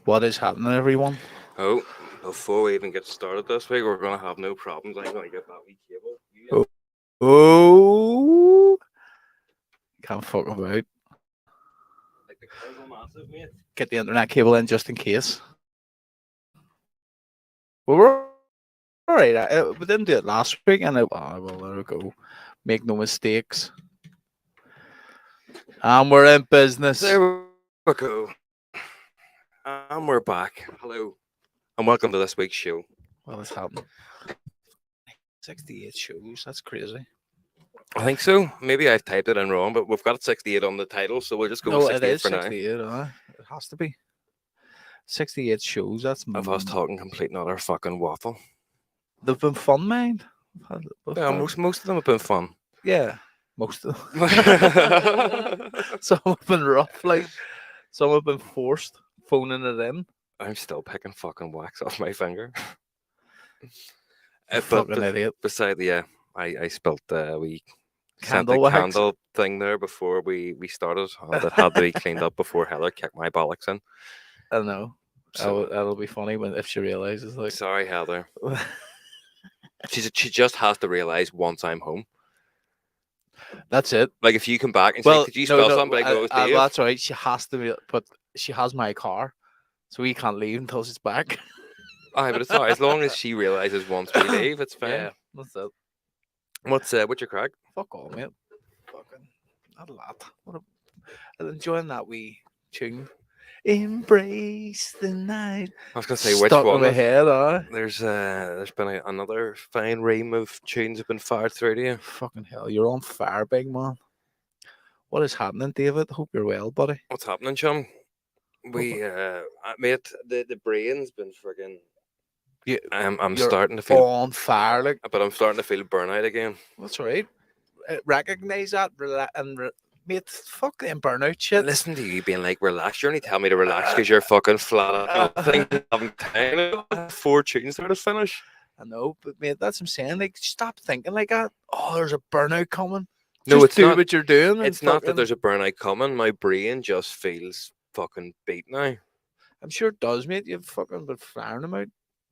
What is happening, everyone? Oh, before we even get started this week, we're gonna have no problems. I'm gonna get that wee cable. Oh, can't fuck about. Like the cable's massive, mate. Get the internet cable in just in case. Well, we're all right. We didn't do it last week, and well, there we go. Make no mistakes. And we're in business. There we go. And we're back. Hello, and welcome to this week's show. What is happening? 68 shows. That's crazy. I think so. Maybe I've typed it in wrong, but we've got 68 on the title, so we'll just go with 68 it is for now. 68. It has to be 68 shows. That's Of us talking complete and utter fucking waffle. They've been fun, man. Yeah, most of them have been fun. Yeah, most of them. Some have been rough, like some have been forced, phoning it in. I'm still picking fucking wax off my finger. Fucking idiot. Beside I spilt we Candle wax. candle thing there before we started. That had to be cleaned up before Heather kicked my bollocks in. I know. So, that'll be funny if she realizes. Like, sorry, Heather. She just has to realize once I'm home. That's it. Like if you come back and say, "Could you spell something?" But I go, that's right. She has to but she has my car, so we can't leave until she's back. Aye, but it's all right. As long as she realizes once we leave, it's fine. Yeah, that's it. What's your crack? Fuck all, mate. Fucking not a lot. I'm enjoying that wee tune. Embrace the night. I was gonna say which Stuck one. in my head, There's been another fine ream of tunes have been fired through to you. Fucking hell, you're on fire, big man. What is happening, David? Hope you're well, buddy. What's happening, chum? We mate, the brain's been friggin'. Yeah, I'm starting to feel on fire, like. But I'm starting to feel burnout again. That's right. Recognize that mate, fuck them burnout shit. Listen to you being like, relax. You only tell me to relax because you're fucking flat out. Having time. 4 tunes there to finish. I know, but mate, that's what I'm saying. Like, stop thinking like that. Oh, there's a burnout coming. No, just it's do not. What you're doing. It's not that there's a burnout coming. My brain just feels fucking beat now. I'm sure it does, mate. You've fucking been firing them out.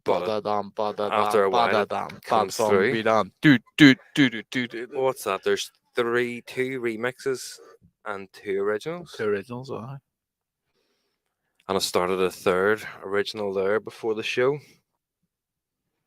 After a while, it comes through. What's that? There's 2 remixes and 2 originals. 2 originals, And I started a 3rd original there before the show.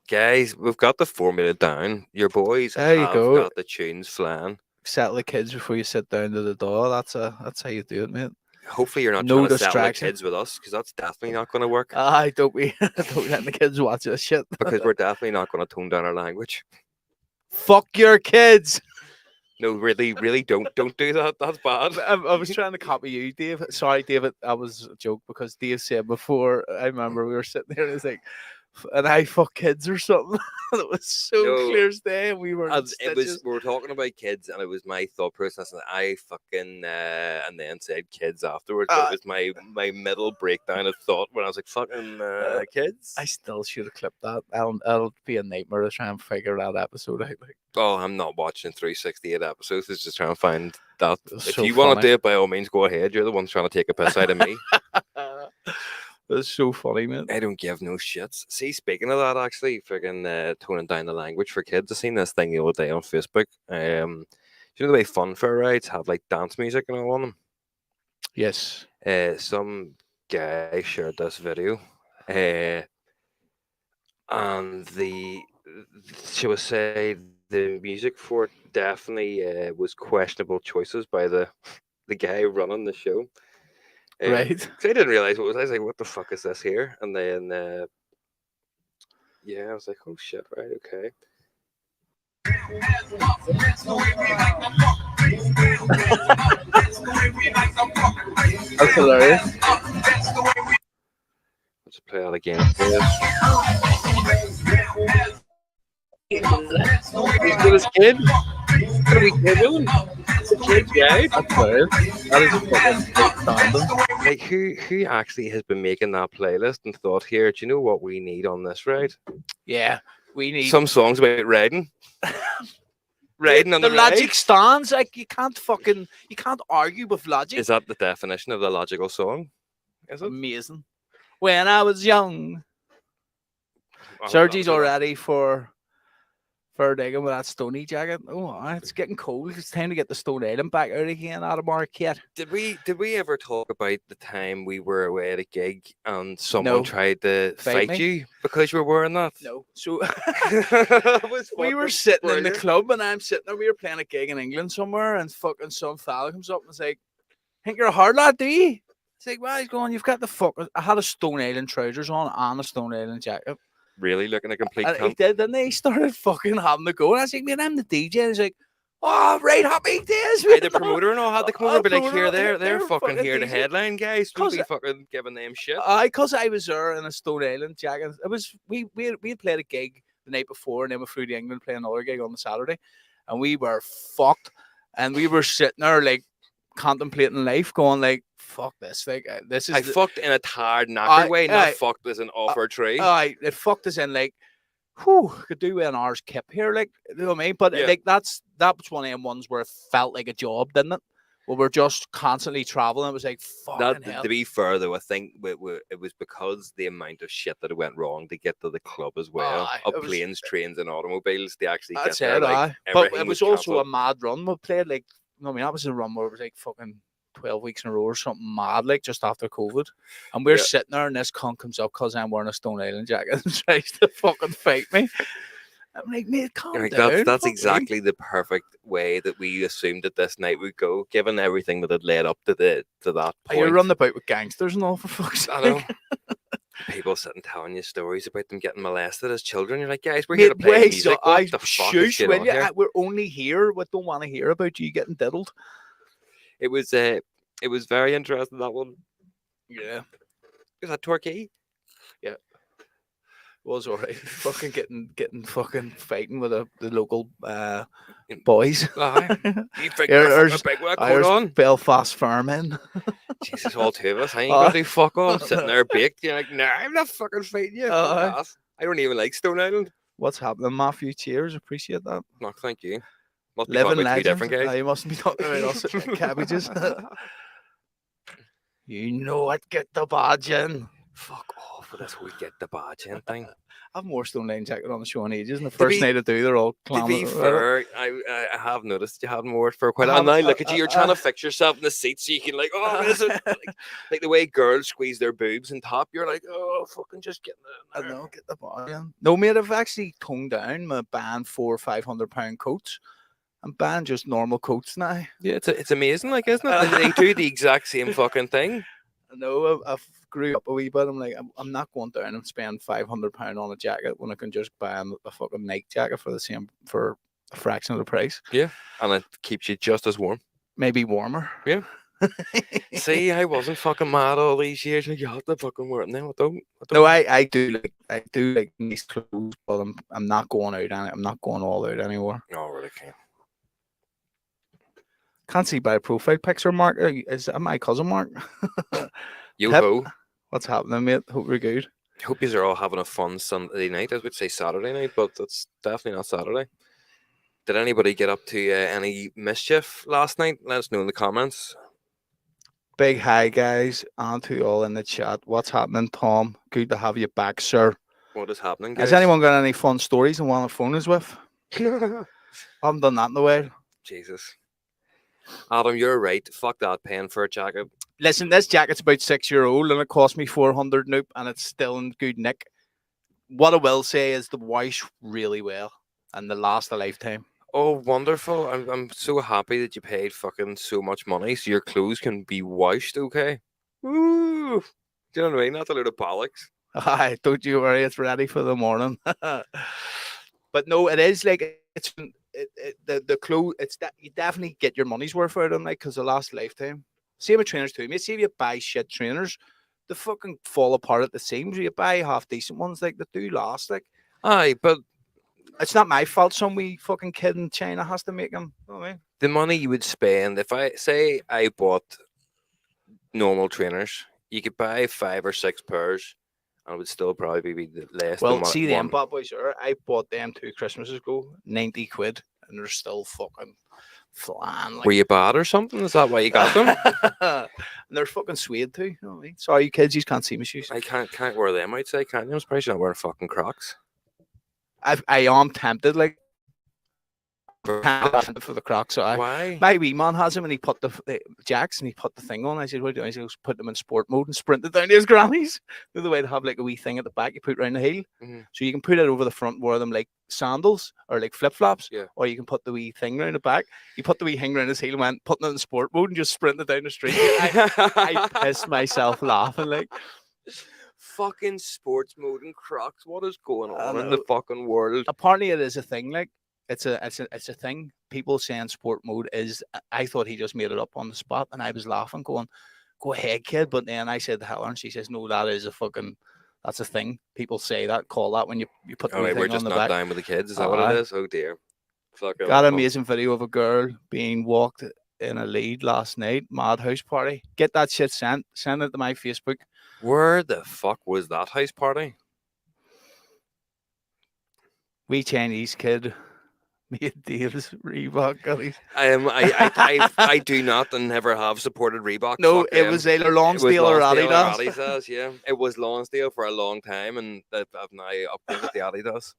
Guys, we've got the formula down. Your boys have got the tunes flying. Settle the kids before you sit down to the door. That's how you do it, mate. Hopefully you're not trying to settle the kids with us, because that's definitely not going to work. Don't let the kids watch this shit. Because we're definitely not going to tone down our language. Fuck your kids. No, really don't do that. That's bad. I was trying to copy you, Dave. Sorry, David. That was a joke because Dave said before. I remember we were sitting there and it's like, and I fuck kids or something. It was so clear as day. And we were. We were talking about kids, and it was my thought process, and I fucking and then said kids afterwards. It was my middle breakdown of thought when I was like, fucking kids. I still should have clipped that. It'll be a nightmare to try and figure that episode out. Like. Oh, I'm not watching 368 episodes. It's just trying to find that. If so you want to do it, by all means, go ahead. You're the one trying to take a piss out of me. That's so funny, man. I don't give no shits. See, speaking of that, actually, friggin' toning down the language for kids. I seen this thing the other day on Facebook. You know the way fun fair rides have like dance music and all on them? Yes. Some guy shared this video. And she was say the music for it definitely was questionable choices by the guy running the show. Right. I didn't realize what it was. I was like, what the fuck is this here? And then, I was like, oh shit, right, okay. That's hilarious. Let's play that again. He's with his kid. What are we doing? It's a kid, yeah. That's hilarious. That is fucking outstanding. Like, who actually has been making that playlist and thought, here, do you know what we need on this ride? Yeah, we need some songs about riding. Riding on the logic ride. stands. Like, you can't argue with logic. Is that the definition of the logical song? Is it? Amazing. when I was young. Sergey's already for digging with that Stony jacket. Oh, it's getting cold. It's time to get the Stone Island back out again out of market. Did we ever talk about the time we were away at a gig and someone tried to fight you because you were wearing that? No. So we were sitting in the club and I'm sitting there. We were playing a gig in England somewhere and fucking some fella comes up and is like, think you're a hard lad, do you? It's like, well, he's going, you've got the fuck. I had a Stone Island trousers on and a Stone Island jacket. Really looking a complete and cunt. He did, and they started fucking having to go. And I was like, man, I'm the DJ. And he's like, oh, right, happy days. Hey, the promoter and all had to come over and be like, here, they're fucking here to headline, guys. Don't be fucking giving them shit. Because I was there in a Stone Island jacket. It was we had played a gig the night before, and then we flew to England playing another gig on the Saturday, and we were fucked, and we were sitting there like contemplating life, going like, fuck this, like this is. I fucked in a tired, knackered way, not fucked as an offer tree. It fucked us in like, whew, could do with an hour's kip here, like, you know what I mean? But like that was one of them ones where it felt like a job, didn't it? Well, we're just constantly traveling. It was like, fucking hell. To be fair, though, I think it was because the amount of shit that went wrong to get to the club as well. Planes, trains, and automobiles. They actually get there. But it was also a mad run. We played like, I mean, that was a run where it was like fucking 12 weeks in a row or something mad, like just after COVID. And we're sitting there and this cunt comes up because I'm wearing a Stone Island jacket and tries to fucking fight me. I'm like, mate, calm down. That's exactly the perfect way that we assumed that this night would go, given everything that had led up to that point. You're running about with gangsters and all, for fuck's sake. I know. People sitting telling you stories about them getting molested as children. You're like, guys, we're here to play music. What the fuck is going on here? We're only here. We don't want to hear about you getting diddled. It was very interesting, that one. Yeah. Is that Torquay? Yeah. Was alright. Fucking getting fucking fighting with the local boys. You think there's a big work going on? Belfast firemen. Jesus, all two of us. I ain't gonna do fuck all. I'm sitting there baked. You're like, nah, I'm not fucking fighting you. I don't even like Stone Island. What's happening, Matthew? Cheers. Appreciate that. No, thank you. Must be Living talking about 2 legend. different guys. You mustn't be talking about us cabbages. You know what? Get the badge in. Fuck off with this we get the badge in thing. I've more Stone Island jacket on the show in ages, and the first night I do, they're all clamming. To be fair, I have noticed you hadn't worn it for quite a while. Now look at you, you're trying to fix yourself in the seat so you can like, oh, is it like the way girls squeeze their boobs and top? You're like, oh, fucking just get in there. I know, get the body in. No, mate, I've actually toned down my band £400 or £500 coats. I'm buying just normal coats now. Yeah, it's amazing, like, isn't it? They do the exact same fucking thing. No, I've grew up a wee bit. I'm like, I'm not going down and spend £500 on a jacket when I can just buy a fucking Nike jacket for a fraction of the price. Yeah, and it keeps you just as warm. Maybe warmer. Yeah. See, I wasn't fucking mad all these years. You have to fucking wear it now. I don't. No, I do like these clothes, but I'm not going out. I'm not going all out anymore. No, really can't. Can't see by a profile picture, Mark. Is that my cousin, Mark? Yo-ho. What's happening, mate? Hope you're good. Hope you are all having a fun Sunday night. I would say Saturday night, but it's definitely not Saturday. Did anybody get up to any mischief last night? Let us know in the comments. Big hi, guys, and to all in the chat. What's happening, Tom? Good to have you back, sir. What is happening, guys? Has anyone got any fun stories and want to phone us with? I haven't done that in a while. Jesus. Adam, you're right. Fuck that, paying for a jacket. Listen, this jacket's about 6 years old and it cost me 400 nope, and it's still in good nick. What I will say is the wash really well and they last a lifetime. Oh, wonderful. I'm so happy that you paid fucking so much money so your clothes can be washed, okay? Woo! Do you know what I mean? That's a load of bollocks. Aye, don't you worry, it's ready for the morning. But no, it is like it's the clothes. It's that you definitely get your money's worth out of them, like, because they last a lifetime. Same with trainers too. Mate, see if you buy shit trainers, they fucking fall apart at the seams. You buy half decent ones, like they do last. Like, aye, but it's not my fault. Some wee fucking kid in China has to make them. You know what I mean? The money you would spend if I bought normal trainers, you could buy 5 or 6 pairs. And it would still probably be less than well, see them bad boys are. I bought them 2 Christmases ago, 90 quid, and they're still fucking flying. Like. Were you bad or something? Is that why you got them? And they're fucking suede too. You know what I mean? Sorry, you kids, you can't see my shoes. I can't wear them outside, can you? I'm surprised you're not wearing fucking Crocs. I am tempted, like for the Crocs. So Why? my wee man has them, and he put the jacks, and he put the thing on. I said, "What are you doing?" He goes, "Put them in sport mode and sprinted down to his granny's." The other way to have like a wee thing at the back you put around the heel, so you can put it over the front, wear them like sandals or like flip flops, or you can put the wee thing around the back. He put the wee thing around his heel, and went putting it in sport mode, and just sprinted down the street. I pissed myself laughing, like. Fucking sports mode and Crocs. What is going on in the fucking world? Apparently, it is a thing. Like it's a thing. People saying sport mode is. I thought he just made it up on the spot, and I was laughing, going, "Go ahead, kid." But then I said to Helen, she says, "No, that's a thing. People say that, call that when you put the thing we're just on the not back." down with the kids. Is that what it is? Oh dear. Got an amazing video of a girl being walked in a lead last night. Madhouse party. Get that shit sent. Send it to my Facebook. Where the fuck was that house party? Wee Chinese kid made Dave's Reebok gullies. I do not and never have supported Reebok. No, it was either Lonsdale or Adidas. Adidas, yeah. It was Lonsdale for a long time, and I've now upgraded the Adidas.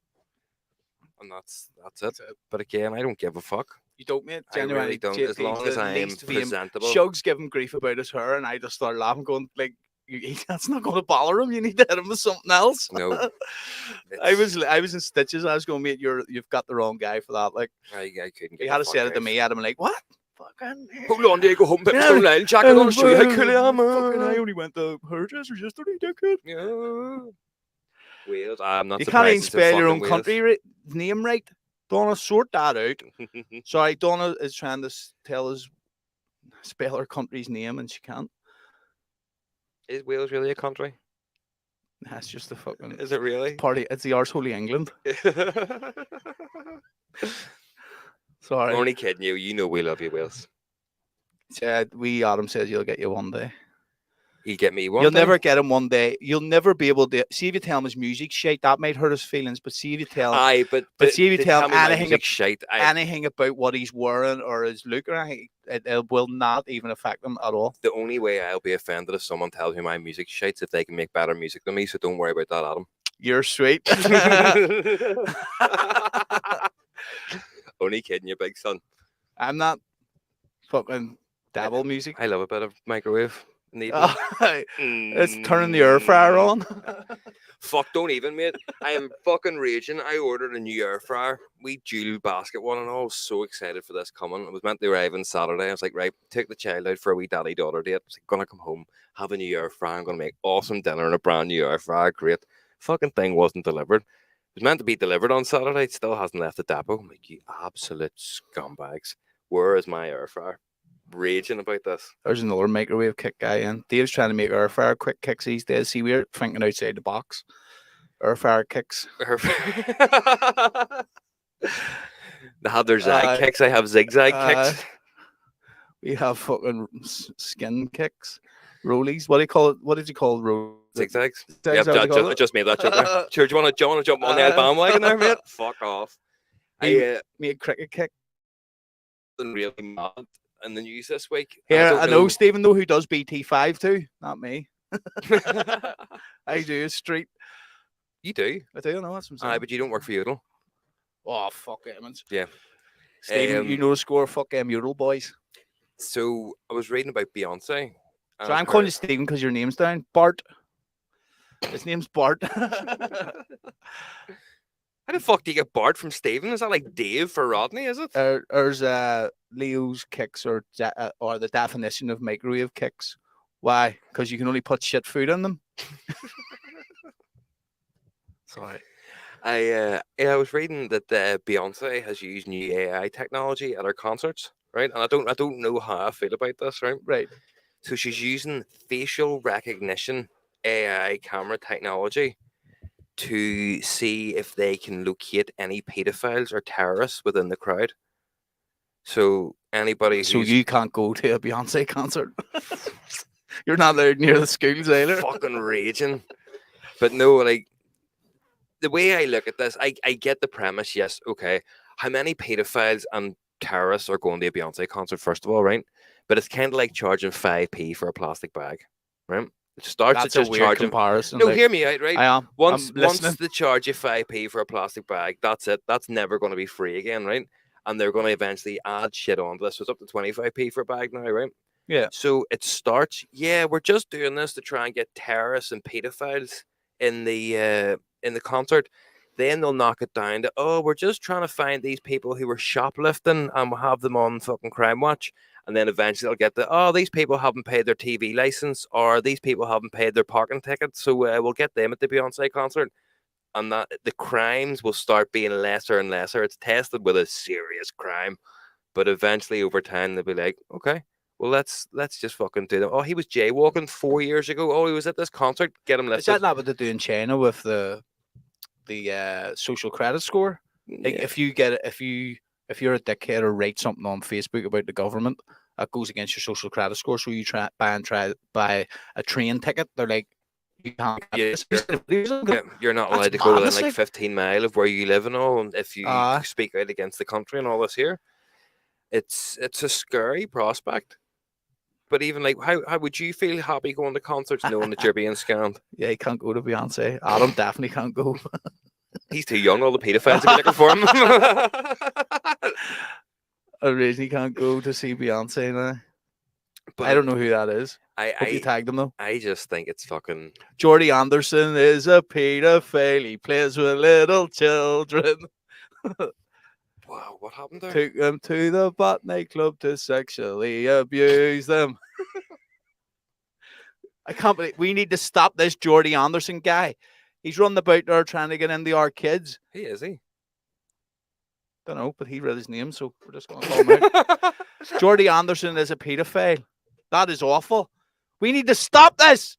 And that's it. But again, I don't give a fuck. You don't, mate? Genuinely, I really don't. As long as I am presentable. Shug's giving grief about his hair, and I just started laughing, going, like, that's not going to bother him. You need to hit him with something else. No. I was in stitches. I was going, mate, you've got the wrong guy for that. Like, I couldn't get he had to say it to me. I'd have been like, what? Fucking hold on, Diego, home Pipstone Line jacket. I'm going to show you how cool I am. I only went to hairdressers yesterday, dickhead. Yeah. Wales. I'm not. You can't even spell your own country name right. Donna, sort that out. Sorry, Donna is trying to tell us spell her country's name, and she can't. Is Wales really a country? That's just the fucking. Is it really? Party. It's the arsehole England. Sorry. Only kidding you. You know we love you, Wales. Wee Adam says you'll get you one day. He'll get me one. You'll never get him one day. You'll never be able to see if you tell him his music shite. That might hurt his feelings. But see if you tell him, but see if you tell him anything about what he's wearing or his look or anything, it will not even affect him at all. The only way I'll be offended if someone tells me my music shite if they can make better music than me. So don't worry about that, Adam. You're sweet. Only kidding you, big son. I'm not fucking dabble music. I love a bit of microwave. It's turning the air fryer on. Fuck, don't even, mate. I am fucking raging. I ordered a new air fryer. We dual basket one, and I was so excited for this coming. It was meant to arrive on Saturday. I was like, right, take the child out for a wee daddy-daughter date. I was like, gonna come home, have a new air fryer. I'm gonna make awesome dinner in a brand new air fryer. Great. Fucking thing wasn't delivered. It was meant to be delivered on Saturday. It still hasn't left the depot. I'm like, you absolute scumbags. Where is my air fryer? Raging about this. There's another microwave kick guy in. Dave's trying to make air fryer quick kicks these days. See, we're thinking outside the box. Air fryer kicks. There's zag kicks. I have zigzag kicks. We have fucking skin kicks. Rollies. What do you call it? What did you call rollies? Zigzags. Yeah, I just made that joke. Sure, do you want to jump on the bandwagon there, mate? Fuck off. I made cricket kick. Really mad in the news this week. Here, I know Stephen though who does BT5 too. Not me. I do a street. You do? I do. know that's what I'm saying. But you don't work for Udall. Oh fuck Edmonds. Yeah. Stephen, you know the score. Fuck Udall boys. So I was reading about Beyonce. So I'm calling you Stephen because your name's down. Bart. His name's Bart. How the fuck do you get Bart from Stephen? Is that like Dave for Rodney, is it? There's Leo's kicks or the definition of microwave kicks. Why? Because you can only put shit food in them. Sorry. I was reading that Beyonce has used new AI technology at her concerts, right? And I don't know how I feel about this, right? Right. So she's using facial recognition AI camera technology to see if they can locate any pedophiles or terrorists within the crowd. So anybody So you can't go to a Beyonce concert. You're not there near the schools either. Fucking raging. But no, like the way I look at this, I get the premise, yes, okay. How many pedophiles and terrorists are going to a Beyonce concert, first of all, right? But it's kind of like charging 5p for a plastic bag, right? It starts That's at a just weird charging. comparison. No, like, hear me out, right? I am. Once I'm listening. they charge you 5p for a plastic bag, that's it. That's never going to be free again, right? And they're going to eventually add shit onto this. So it's up to 25p for a bag now, right? Yeah. So it starts, yeah, we're just doing this to try and get terrorists and pedophiles in the concert. Then they'll knock it down to, oh, we're just trying to find these people who were shoplifting and we'll have them on fucking Crime Watch. And then eventually they'll get the, oh, these people haven't paid their TV license, or these people haven't paid their parking ticket, so we'll get them at the Beyonce concert. And that the crimes will start being lesser and lesser. It's tested with a serious crime, but eventually over time they'll be like, okay, well let's just fucking do them. Oh, he was jaywalking 4 years ago. Oh, he was at this concert. Get him Is lifted. that not what they do in China with the social credit score? Like Yeah. if you're a dickhead or write something on Facebook about the government, that goes against your social credit score. So you try to buy a train ticket. They're like, you can't get this. Yeah, you're not allowed That's to go within madness, like like. 15 mile of where you live and all. And if you Aye. speak out against the country and all this here, it's a scary prospect. But even like, how would you feel happy going to concerts knowing that you're being scammed? Yeah, he can't go to Beyonce. Adam definitely can't go. He's too young. All the pedophiles are looking for him. I really can't go to see Beyonce now. But I don't know who that is. Hope you I tagged him though. I just think it's fucking. Jordy Anderson is a pedophile. He plays with little children. Wow, what happened there? Took them to the Botany Club to sexually abuse them. I can't believe we need to stop this Jordy Anderson guy. He's running about there trying to get into our kids. He is he? Don't know, but he read his name, so we're just going to call him out. Jordy Anderson is a pedophile. That is awful. We need to stop this.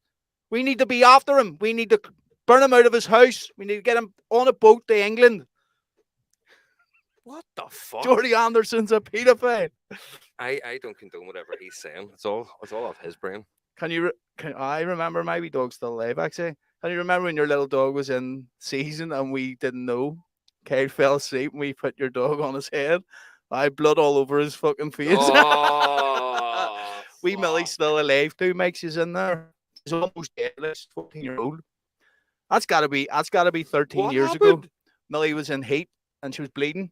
We need to be after him. We need to burn him out of his house. We need to get him on a boat to England. What the fuck? Jordy Anderson's a pedophile. I don't condone whatever he's saying. It's all off his brain. Can I remember my wee dog's still alive actually? Can you remember when your little dog was in season and we didn't know? Kyle fell asleep and we put your dog on his head. I blood all over his fucking face. Oh, Wee Millie's still alive too. Mike, she's in there. She's almost dead. She's 14-year-old. That's gotta be 13 What years happened? ago. Millie was in heat and she was bleeding.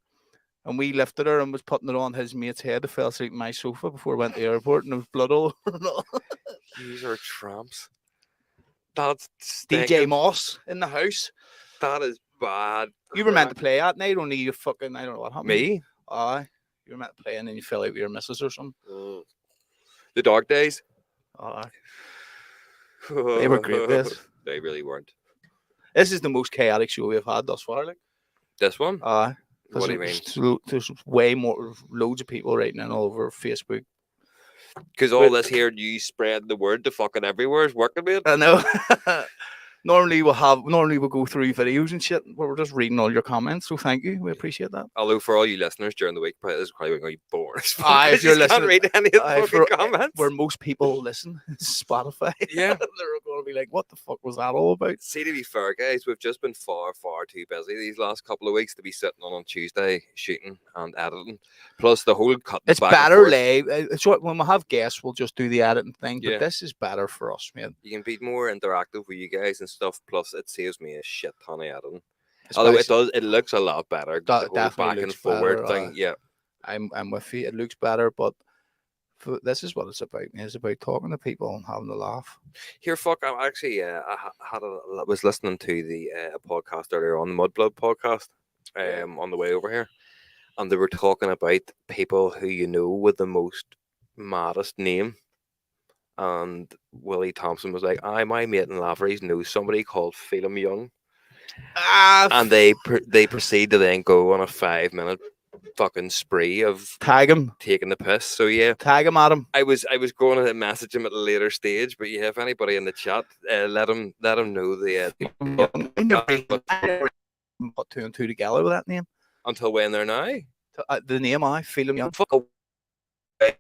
And we lifted her and was putting it on his mate's head. It fell asleep in my sofa before we went to the airport and there was blood all over and all. These are tramps. That's DJ stinking. Moss in the house. That is bad. You were meant to play that night, only you fucking, I don't know what happened. Me? Aye. You were meant to play and then you fell out with your missus or something. The dark days. Aye. They were great, this. They really weren't. This is the most chaotic show we've had thus far. Like. This one? Aye. What do you mean? There's way more, loads of people writing in all over Facebook. Because all this here, you spread the word to fucking everywhere is working, mate. I know. Normally we'll go through videos and shit, but we're just reading all your comments. So thank you, we appreciate that. Although for all you listeners during the week, this is probably going to be boring. Aye, if you're listening, can't read any of the fucking comments. Where most people listen, Spotify. Yeah, they're going to be like, "What the fuck was that all about?" See, to be fair, guys, we've just been far too busy these last couple of weeks to be sitting on Tuesday shooting and editing. Plus the whole cut. It's better live. It's what when we have guests, we'll just do the editing thing. But Yeah. this is better for us, man. You can be more interactive with you guys and stuff. Plus, it saves me a shit ton of editing. Although it looks a lot better. The whole definitely back and looks forward better, thing. Yeah. I'm with you. It looks better, but this is what it's about. It's about talking to people and having a laugh. Here, fuck. I'm actually. I was listening to the podcast earlier on, the Mudblood podcast, on the way over here, and they were talking about people who you know with the most maddest name. And Willie Thompson was like, my mate in Lavery's knows somebody called Phelim Young. And they proceed to then go on a 5-minute fucking spree of Tag him. taking the piss. So yeah, Tag him, Adam. I was going to message him at a later stage, but yeah, if anybody in the chat, let him know the Put 2 and 2 together with that name. until when they're now. The name I Phelim Young. Fuck.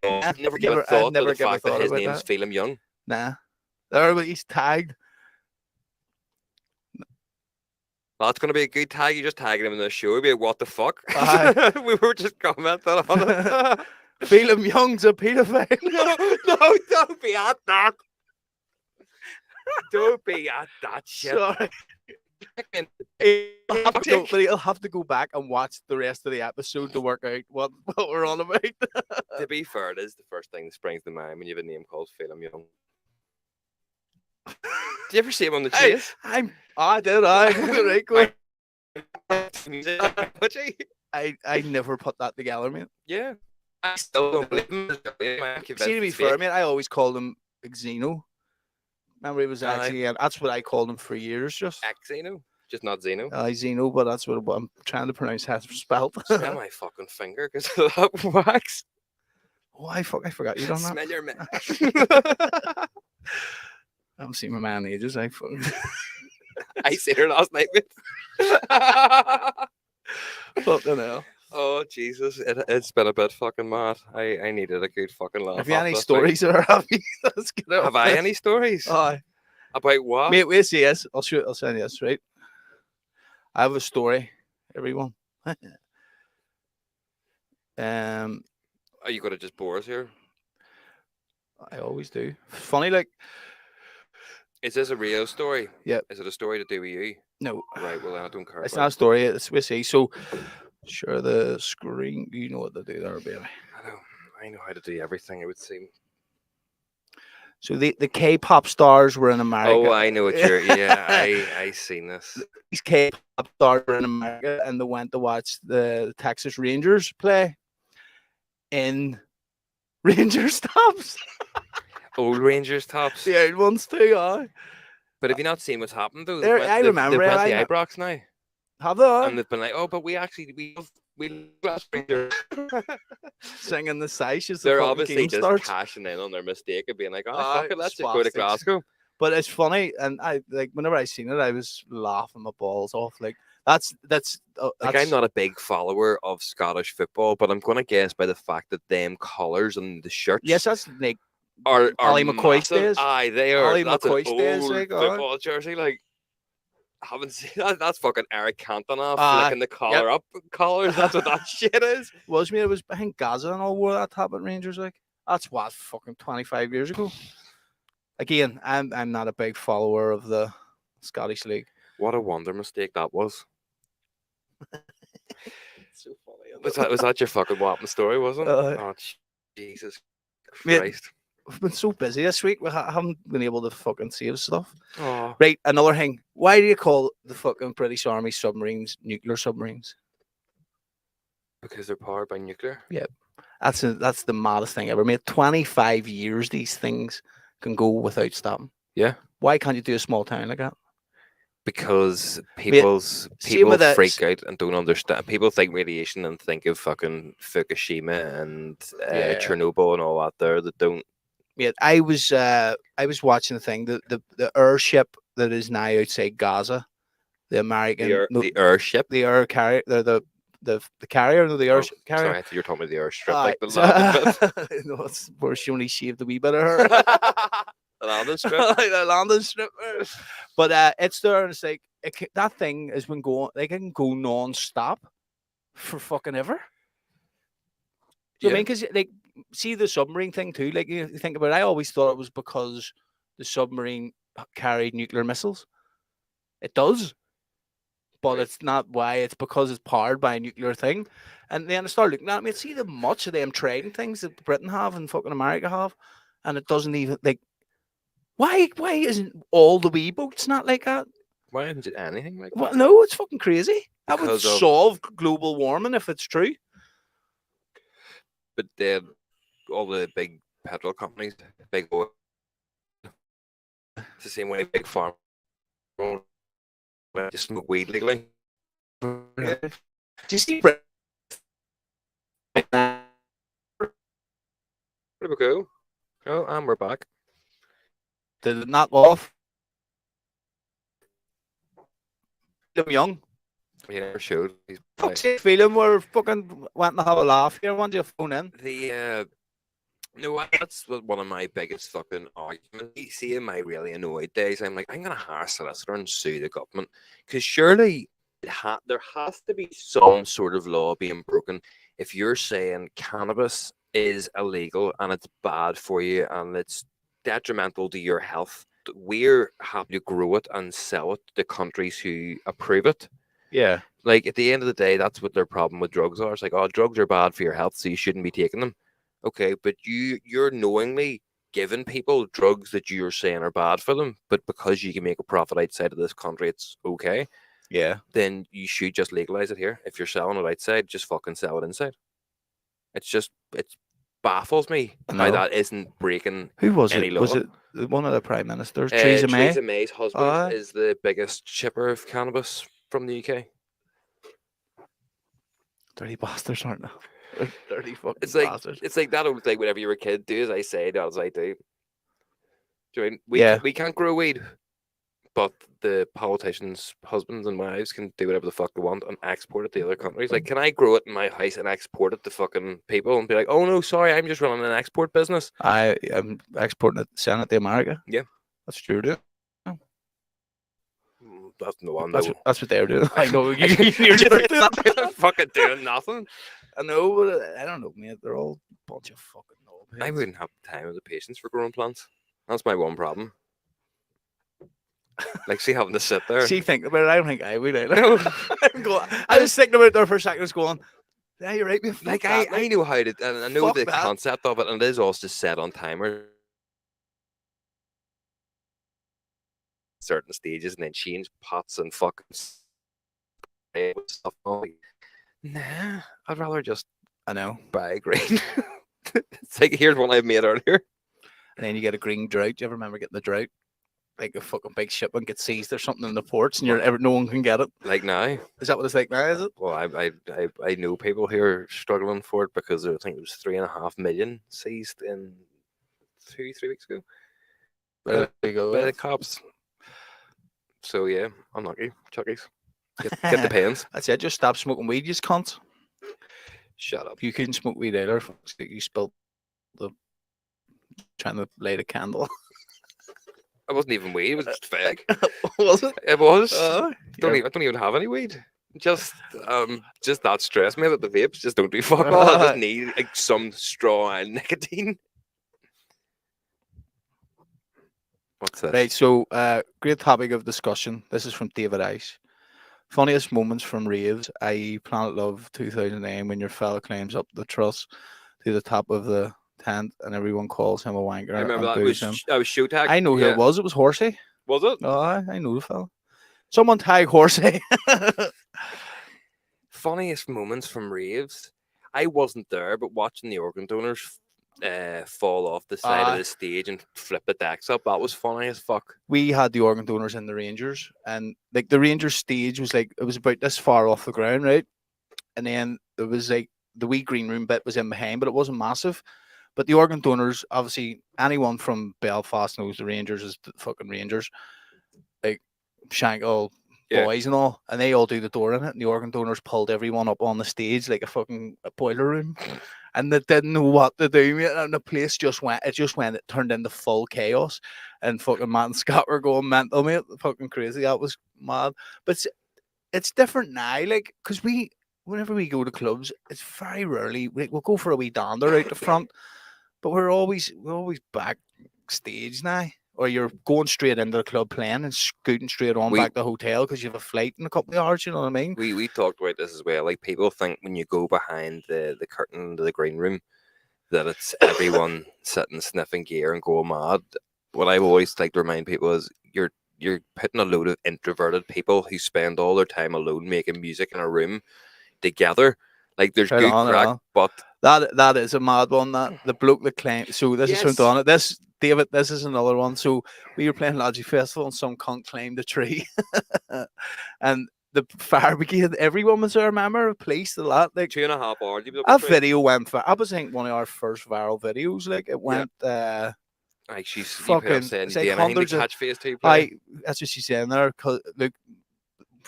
I've never given a thought to the fact that his name's Phelim Young. Nah. There, but he's tagged. That's going to be a good tag. You just tagging him in the show. Be like, what the fuck? Aye. We were just commenting on it. Phelim Young's a paedophile. No, don't be at that. Don't be at that shit. Sorry. But he'll have to go back and watch the rest of the episode to work out what we're on about. To be fair, it is the first thing that springs to mind when you have a name called Phelim Young. Did you ever see him on the chase? I did. Right, go Would you? I never put that together, mate. Yeah. I still don't believe him. See, to be fair, mate, I always called him Xeno. Remember, he was actually, that's what I called him for years, just. Xeno? Just not Xeno? Xeno, but that's what I'm trying to pronounce how it's spelled. Smell my fucking finger because of that wax. Oh, I forgot you done that. Smell your man. I haven't seen my man in ages. I seen her last night, mate. Fucking hell. Oh, Jesus. It's been a bit fucking mad. I needed a good fucking laugh. Have you any stories or have you? Have I any stories? Aye. About what? Mate, wait, see, yes. I'll send you this, right? I have a story, everyone. Are you going to just bore us here? I always do. Funny, like. Is this a real story? Yeah. Is it a story to do with you? No. Right, well, I don't care. It's not a story, it's we see. So, share the screen. You know what to do there, baby. I know how to do everything, it would seem. So the K-pop stars were in America. Oh, I know what you're. Yeah, I seen this. These K-pop stars were in America, and they went to watch the Texas Rangers play in Rangers tops. Old Rangers tops. The old ones too, aye. But have you not seen what's happened though? I remember. They've went the Ibrox now. Have they? And they've been like, oh, but we love Rangers. Singing the sash as They're the obviously just starts. cashing in on their mistake of being like, oh, fuck it, let's just go to spastics. Glasgow. But it's funny, and I like whenever I seen it, I was laughing my balls off. Like that's like I'm not a big follower of Scottish football, but I'm gonna guess by the fact that them colours and the shirts. Yes, that's like are Ollie McCoy's massive. days. Aye, they are. Ollie That's McCoy's an days, old like, football jersey. Like, I haven't seen that. That's fucking Eric Cantona flicking the collar up collars. That's what that shit is. Was me? It was I think Gaza and all wore that top at Rangers. Like that's what fucking 25 years ago. Again, I'm not a big follower of the Scottish League. What a wonder mistake that was. So funny. Was that your fucking whopping story, wasn't it? Oh, Jesus Christ. Mate, we've been so busy this week. We haven't been able to fucking save stuff. Oh. Right, another thing. Why do you call the fucking British Army submarines nuclear submarines? Because they're powered by nuclear. Yeah, that's the maddest thing ever. Mate, 25 years these things can go without stopping. Yeah. Why can't you do a small town like that? Because people freak out and don't understand. People think radiation and think of fucking Fukushima and Chernobyl and all that there that don't. Yeah, I was watching the thing, the airship that is now outside Gaza, the American the airship, the air carrier, the carrier, no, the air carrier. Sorry, I thought you were talking about the airstrip, like the landing bit. No, it's where she only shaved the wee bit of her. The landing strip, like the landing strip. But it's there, and it's like that thing has been going. They can go non-stop for fucking ever. Do you know what I mean? Because like, see the submarine thing too. Like you think about it, I always thought it was because the submarine carried nuclear missiles. It does. But it's not why. It's because it's powered by a nuclear thing. And then I started looking at it. I mean, see the much of them trading things that Britain have and fucking America have, and it doesn't even like. Why isn't all the wee boats not like that? Why isn't it anything like that? Well, no, it's fucking crazy. That would solve global warming if it's true. But all the big petrol companies, big oil, it's the same way big farm. Just smoke weed legally. Do you see? Pretty cool. Oh, and we're back. Did it not off? Them young. Yeah, showed. Fuck's sake, feeling we're fucking wanting to have a laugh here. Want you phone in? No, that's one of my biggest fucking arguments. See, in my really annoyed days, I'm like, I'm gonna hire a solicitor and sue the government because surely there has to be some sort of law being broken if you're saying cannabis is illegal and it's bad for you and it's detrimental to your health. We're happy to grow it and sell it to countries who approve it. Yeah. Like at the end of the day, that's what their problem with drugs are. It's like, oh, drugs are bad for your health, so you shouldn't be taking them. Okay, but you're knowingly giving people drugs that you're saying are bad for them, but because you can make a profit outside of this country, it's okay. Yeah. Then you should just legalize it here. If you're selling it outside, just fucking sell it inside. It baffles me how that isn't breaking Who was any it? law. Was it one of the prime ministers? Theresa May? Theresa May's husband is the biggest shipper of cannabis from the UK. Dirty bastards, aren't they? Dirty fucking bastards. It's like that old thing whenever you were a kid, do as I say, not as I do. Do you mean, we can't grow weed, but the politicians' husbands and wives can do whatever the fuck they want and export it to other countries. Like, can I grow it in my house and export it to fucking people and be like, oh no, sorry, I'm just running an export business? I am exporting it, sending it to America. Yeah. That's what you're doing. That's no one. That's what they're doing. I know you're fucking doing nothing. I know, but I don't know, mate. They're all a bunch of fucking knobheads. I wouldn't have the time or the patience for growing plants. That's my one problem. Like, see, having to sit there. See, think about it. I don't think I would either. I was thinking about it there for a second. I was going, yeah, you're right. Like, I know how to, and I know the concept of it, and it is also set on timer. Certain stages and then change pots and fucking stuff. Nah, I'd rather just buy a green. It's like, here's one I made earlier. And then you get a green drought. Do you ever remember getting the drought? Like a fucking big shipment gets seized or something in the ports and no one can get it. Like now? Is that what it's like now, is it? Well, I know people who are struggling for it because I think it was 3.5 million seized in 2-3 weeks ago. There you go. By the cops. So yeah, unlucky. Chuckies. Get the pens. That's it. Just stop smoking weed, you cunt. Shut up. You couldn't smoke weed either. You spilled trying to light a candle. It wasn't even weed. It was just fake. Was it? It was. Yeah. I don't even have any weed. Just that stress me that the vapes just don't do fuck all. I just need like some straw and nicotine. What's this? Right, so great topic of discussion. This is from David Ice. Funniest moments from raves, i.e. Planet Love 2009, when your fella climbs up the truss to the top of the tent and everyone calls him a wanker. I remember that. It was Showtag. I know who it was. It was Horsey. Was it? Oh, I know the fella. Someone tag Horsey. Funniest moments from raves. I wasn't there, but watching the organ donors fall off the side of the stage and flip the decks up, that was funny as fuck. We had the organ donors in the Rangers, and like the Rangers stage was like, it was about this far off the ground, right? And then it was like the wee green room bit was in behind, but it wasn't massive. But the organ donors, obviously, anyone from Belfast knows the Rangers is the fucking Rangers, like Shankle boys and all, and they all do the door in it. And the organ donors pulled everyone up on the stage like a boiler room, and they didn't know what to do, mate. And the place it turned into full chaos, and fucking Matt and Scott were going mental, mate. Fucking crazy. That was mad. But it's different now, like, because whenever we go to clubs, it's very rarely we'll go for a wee dander out the front. But we're always backstage now, or you're going straight into the club playing and scooting straight on back to the hotel because you have a flight in a couple of hours. You know what I mean? We talked about this as well. Like, people think when you go behind the curtain into the green room that it's everyone sitting sniffing gear and going mad. What I always like to remind people is you're putting a load of introverted people who spend all their time alone making music in a room together. Like, there's good crack, but that is a mad one. That the bloke that claimed. So this is from Donna. This David. This is another one. So we were playing Logic Festival and some cunt climbed a tree, and the fire brigade. Everyone was there. Remember, police, the lot. Like 2.5 hours. That video went. I was think one of our first viral videos. Like it went. Like she's fucking saying, like hundreds of catch phase 2 play. That's what she's saying there. Look,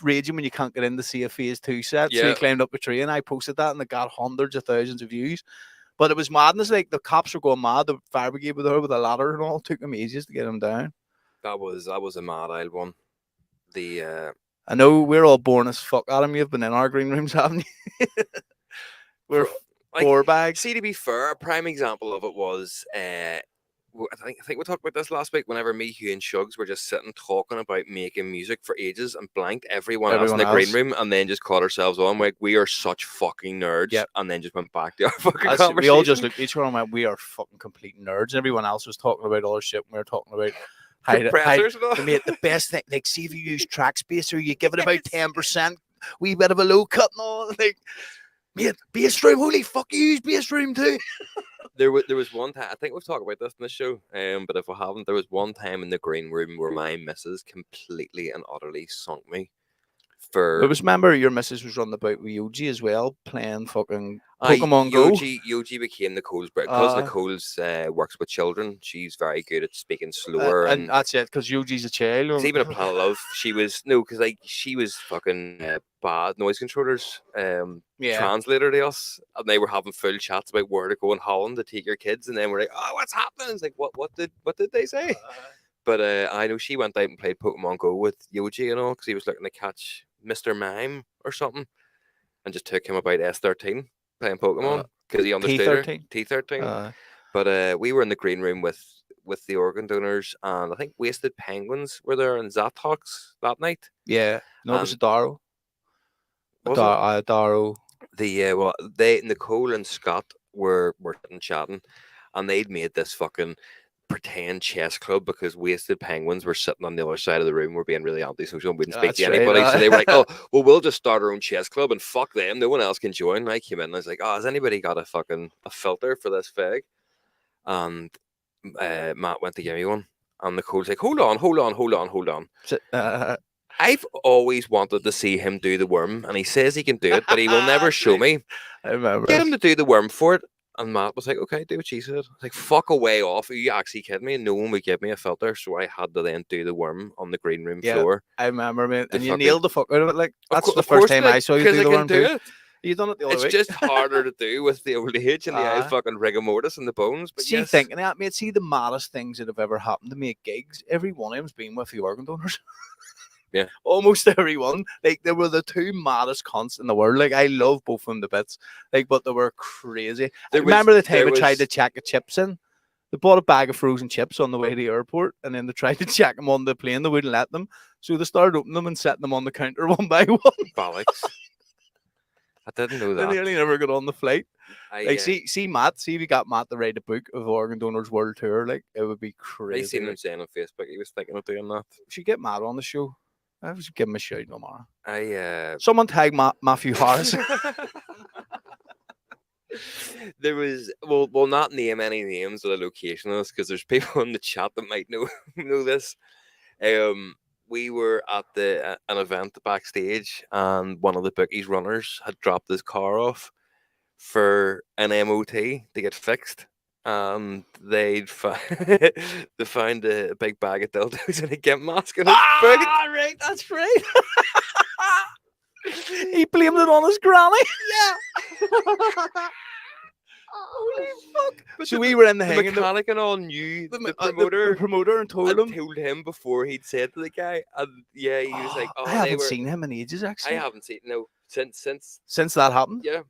raging when you can't get in to see a phase 2 set. Yeah. So he climbed up a tree and I posted that and it got hundreds of thousands of views. But it was madness. Like the cops were going mad. The fire brigade were there with a ladder and all. It took them ages to get him down. That was a mad old one. I know we're all born as fuck, Adam. You've been in our green rooms, haven't you? We're Like, four bags. see, to be fair, a prime example of it was I think we talked about this last week. Whenever me, Hugh, and Shugs were just sitting talking about making music for ages and blanked everyone else in the green room, and then just caught ourselves on like we are such fucking nerds, Yep. and then just went back to our fucking We conversation. all just looked at each other and went, "We are fucking complete nerds." And everyone else was talking about other shit. And we were talking about compressors and all. mate, the best thing, like, see if you use track spacer, you give it about 10%, wee bit of a low cut and all. Like, mate, bass room, holy fuck, you use bass room too. There was one time, I think we've talked about this in the show, but if we haven't, there was one time in the green room where my missus completely and utterly sunk me. It was, remember, your missus was running about with Yoji as well, playing fucking Pokemon Go. Yoji became Nicole's break because Nicole's works with children. She's very good at speaking slower, and that's it, because Yoji's a child. It's even a Planet Love. She was she was fucking bad noise controllers. Translator to us, and they were having full chats about where to go in Holland to take your kids, and then we're like, "Oh, what's happening?" It's like, what did they say? But I know she went out and played Pokemon Go with Yoji and all because he was looking to catch Mr. Mime or something, and just took him about S13 playing Pokemon because he understood T13. But we were in the green room with the organ donors, and I think Wasted Penguins were there and Zatox that night. Yeah, no, it was Daro. Daro. They Nicole and Scott were sitting chatting, and they'd made this fucking pretend chess club because Wasted Penguins were sitting on the other side of the room. We're being really antisocial and wouldn't speak to anybody. So they were like, "Oh, well, we'll just start our own chess club and fuck them. No one else can join." And I came in and I was like, "Oh, has anybody got a filter for this fag?" And Matt went to give me one, and Nicole's like, "Hold on." I've always wanted to see him do the worm, and he says he can do it, but he will never show me. I remember. Get him to do the worm for it. And Matt was like, "Okay, do what she said." I was like, "Fuck away off. Are you actually kidding me?" No one would give me a filter, so I had to then do the worm on the green room floor. I remember, man. And you nailed the fuck out of it. Like, that's the first time I saw you do the worm too. You done it the other week. It's just harder to do with the old age and the fucking rigor mortis and the bones. But see, thinking that, mate, see the maddest things that have ever happened to me at gigs. Every one of them's been with the organ donors. Yeah, almost everyone. Like, they were the two maddest cunts in the world. Like, I love both of them to bits. Like, but they were crazy. Remember the time I tried to check the chips in? They bought a bag of frozen chips on the way to the airport, and then they tried to check them on the plane. They wouldn't let them, so they started opening them and setting them on the counter one by one. Bollocks. I didn't know that. They nearly never got on the flight. See Matt. See if we got Matt to write a book of Organ Donors World Tour. Like, it would be crazy. I seen him saying on Facebook he was thinking of doing that. We should get Matt on the show. I should give him a shout tomorrow. Someone tag Matthew Harris. There was we'll not name any names of the location of this because there's people in the chat that might know this. We were at an event backstage, and one of the bookies runners had dropped his car off for an MOT to get fixed. They found a big bag of dildos and a gimp mask in his boot. Right, that's right. He blamed it on his granny. Yeah. Holy fuck! But so we were in the mechanic and all knew the promoter and told him before he'd said to the guy, and yeah, he was like, "I haven't seen him in ages. Actually, I haven't seen since that happened." Yeah.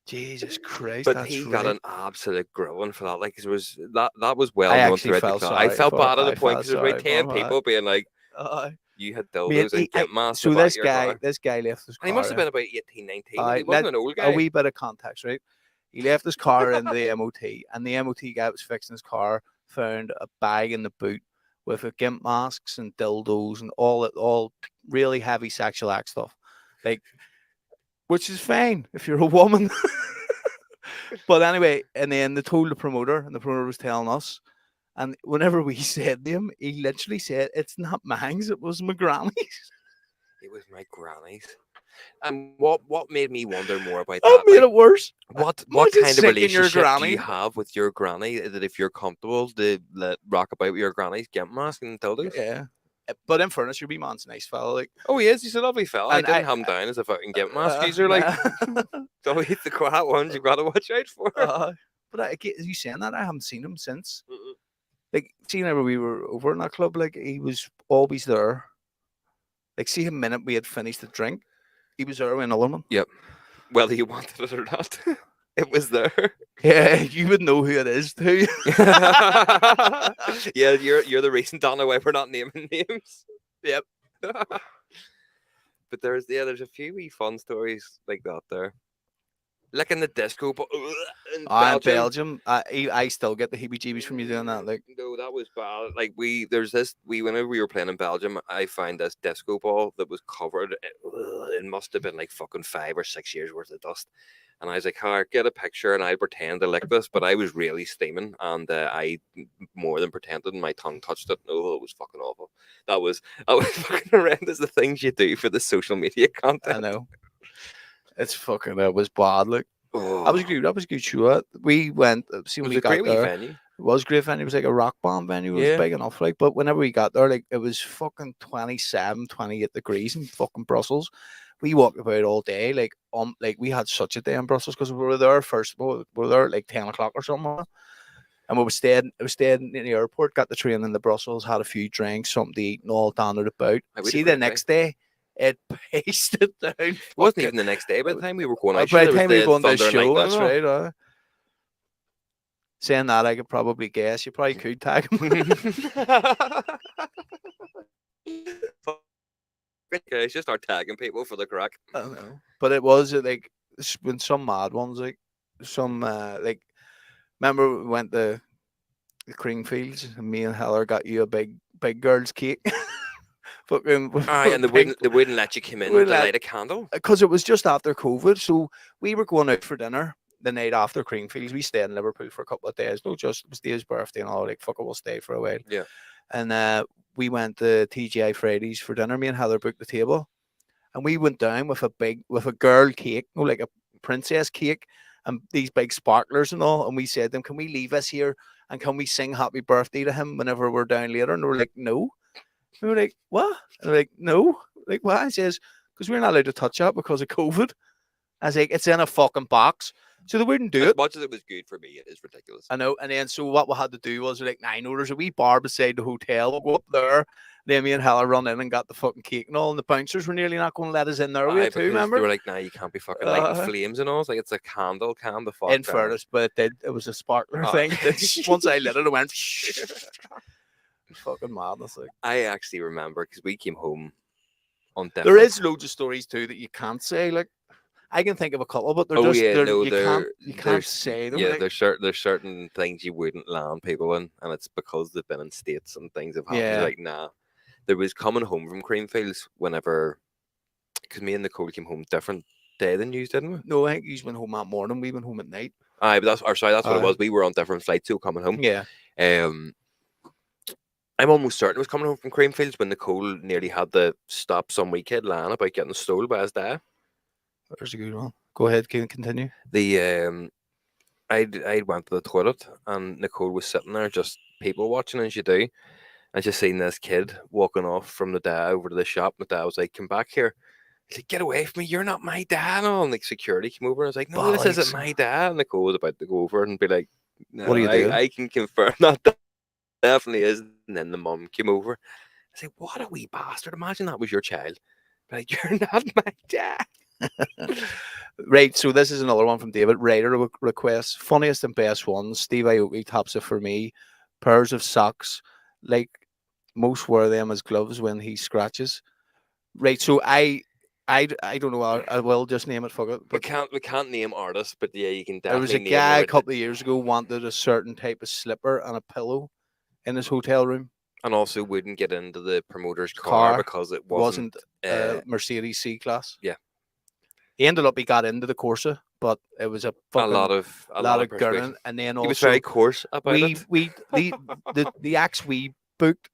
Jesus Christ! But he got an absolute grilling for that. Like, it was that was well known throughout the class. I felt bad at the point because there were about 10 people being like, "You had dildos and gimp masks." So this guy left his car. And he must have been about 18, 19. He wasn't an old guy. A wee bit of context, right? He left his car in the MOT, and the MOT guy that was fixing his car found a bag in the boot with a gimp masks and dildos and all really heavy sexual act stuff, like, which is fine if you're a woman. But anyway, and then they told the promoter, and the promoter was telling us. And whenever we said to him, he literally said, "It's not mine, it was my granny's." It was my granny's. And what made me wonder more about that? That made it worse. What kind of relationship do you have with your granny that if you're comfortable to rock about with your granny's gimp mask and dildos? Yeah. But in fairness, your wee man's a nice fella. Like, oh, he is. He's a lovely fella. I didn't have him down as a fucking gimp mask. These are like, don't eat the quiet ones. You've got to watch out for. But you saying that, I haven't seen him since. Like, see, whenever we were over in that club, like, he was always there. Like, see, the minute we had finished the drink, he was there with another one. Yep. Whether you wanted it or not, it was there. Yeah, you would know who it is too. Yeah, you're the reason, Donna, why we're not naming names. Yep. But there's a few wee fun stories like that there. Like in the disco, but in Belgium, I still get the heebie-jeebies from you doing that. Like, no, that was bad. Like whenever we were playing in Belgium, I found this disco ball that was covered. It must have been like fucking 5 or 6 years worth of dust. And I was like, "Hi, get a picture," and I pretend to lick this, but I was really steaming, and I more than pretended, and my tongue touched it. Oh, it was fucking awful. That was fucking horrendous. The things you do for the social media content. I know. It's fucking. It was bad. Like, Oh, that was good. That was good. Sure. We went. See, it when was we a great got wee there, venue. it was a great venue. It was like a rock band venue. It was Yeah. big enough. Like, but whenever we got there, like, it was fucking 27, 28 degrees in fucking Brussels. We walked about all day. Like we had such a day in Brussels because we were there first. We were there at like 10 o'clock or something. And we stayed in the airport, got the train into Brussels, had a few drinks, something to eat, and all down about. See, the next day, it pasted down. It wasn't even the next day. By the time we were going out, By the there time was we the won the Thunder and show, Lightning that's and all. right. Saying that, I could probably guess. You probably could tag him. Okay, it's just start tagging people for the crack. I don't know. But it was like when some mad ones, like some like. Remember we went to the Creamfields and me and Heller got you a big girl's cake. Fucking. Aye, and they wouldn't let you come in to light a candle because it was just after COVID. So we were going out for dinner the night after Creamfields. We stayed in Liverpool for a couple of days. No, just it was Dave's birthday and all. Like, fuck it, we'll stay for a while. Yeah. And we went to TGI Fridays for dinner. Me and Heather booked the table, and we went down with a girl cake, like a princess cake, and these big sparklers and all. And we said to them, "Can we leave us here and can we sing happy birthday to him whenever we're down later?" And they were like, "No." We were like, "What?" And they're like, "No." Like, why? He says, "Because we're not allowed to touch that because of COVID." I was like, "It's in a fucking box." So they wouldn't do it. As much as it was good for me, it is ridiculous. I know. And then so what we had to do was like, I know there's a wee bar beside the hotel. We'll go up there. Then me and Heller run in and got the fucking cake and all. And the bouncers were nearly not going to let us in there with too, remember? They were like, "Nah, you can't be fucking lighting flames and all." It's like, it's a candle, calm the fuck in down. fairness, but it was a sparkler thing. Once I lit it, it went fucking madness. Like. I actually remember because we came home on different. There is loads of stories too that you can't say. Like, I can think of a couple, but they're you can't say them. Yeah, like. there's certain things you wouldn't land people in, and it's because they've been in states and things have happened. Yeah. Like, nah. There was coming home from Creamfields whenever, because me and Nicole came home different day than you, didn't we? No, I think you went home that morning. We went home at night. Aye, but that's what it was. We were on different flights too coming home. Yeah. I'm almost certain it was coming home from Creamfields when Nicole nearly had to stop some wee kid lying about getting stole by his dad. There's a good one. Go ahead, continue. I went to the toilet and Nicole was sitting there just people watching as you do. And just seen this kid walking off from the dad over to the shop. The dad was like, "Come back here." He's like, "Get away from me, you're not my dad." And like security came over and I was like, "No, this isn't my dad." And Nicole was about to go over and be like, "No, what are you doing? I can confirm that definitely is." And then the mum came over. I was like, "What a wee bastard. Imagine that was your child." Be like, "You're not my dad." Right, so this is another one from David. Writer requests, funniest and best ones. Steve Aoki tops it for me. Pairs of socks, like most wear them as gloves when he scratches. Right, so I don't know. I will just name it. Fuck it. But we can't name artists, but yeah, you can There was definitely. a guy a couple of years ago wanted a certain type of slipper and a pillow in his hotel room, and also wouldn't get into the promoter's car because it wasn't Mercedes C class. Yeah. He got into the Corsa, but it was a lot of gurning, and then also he was very coarse about it. The acts we booked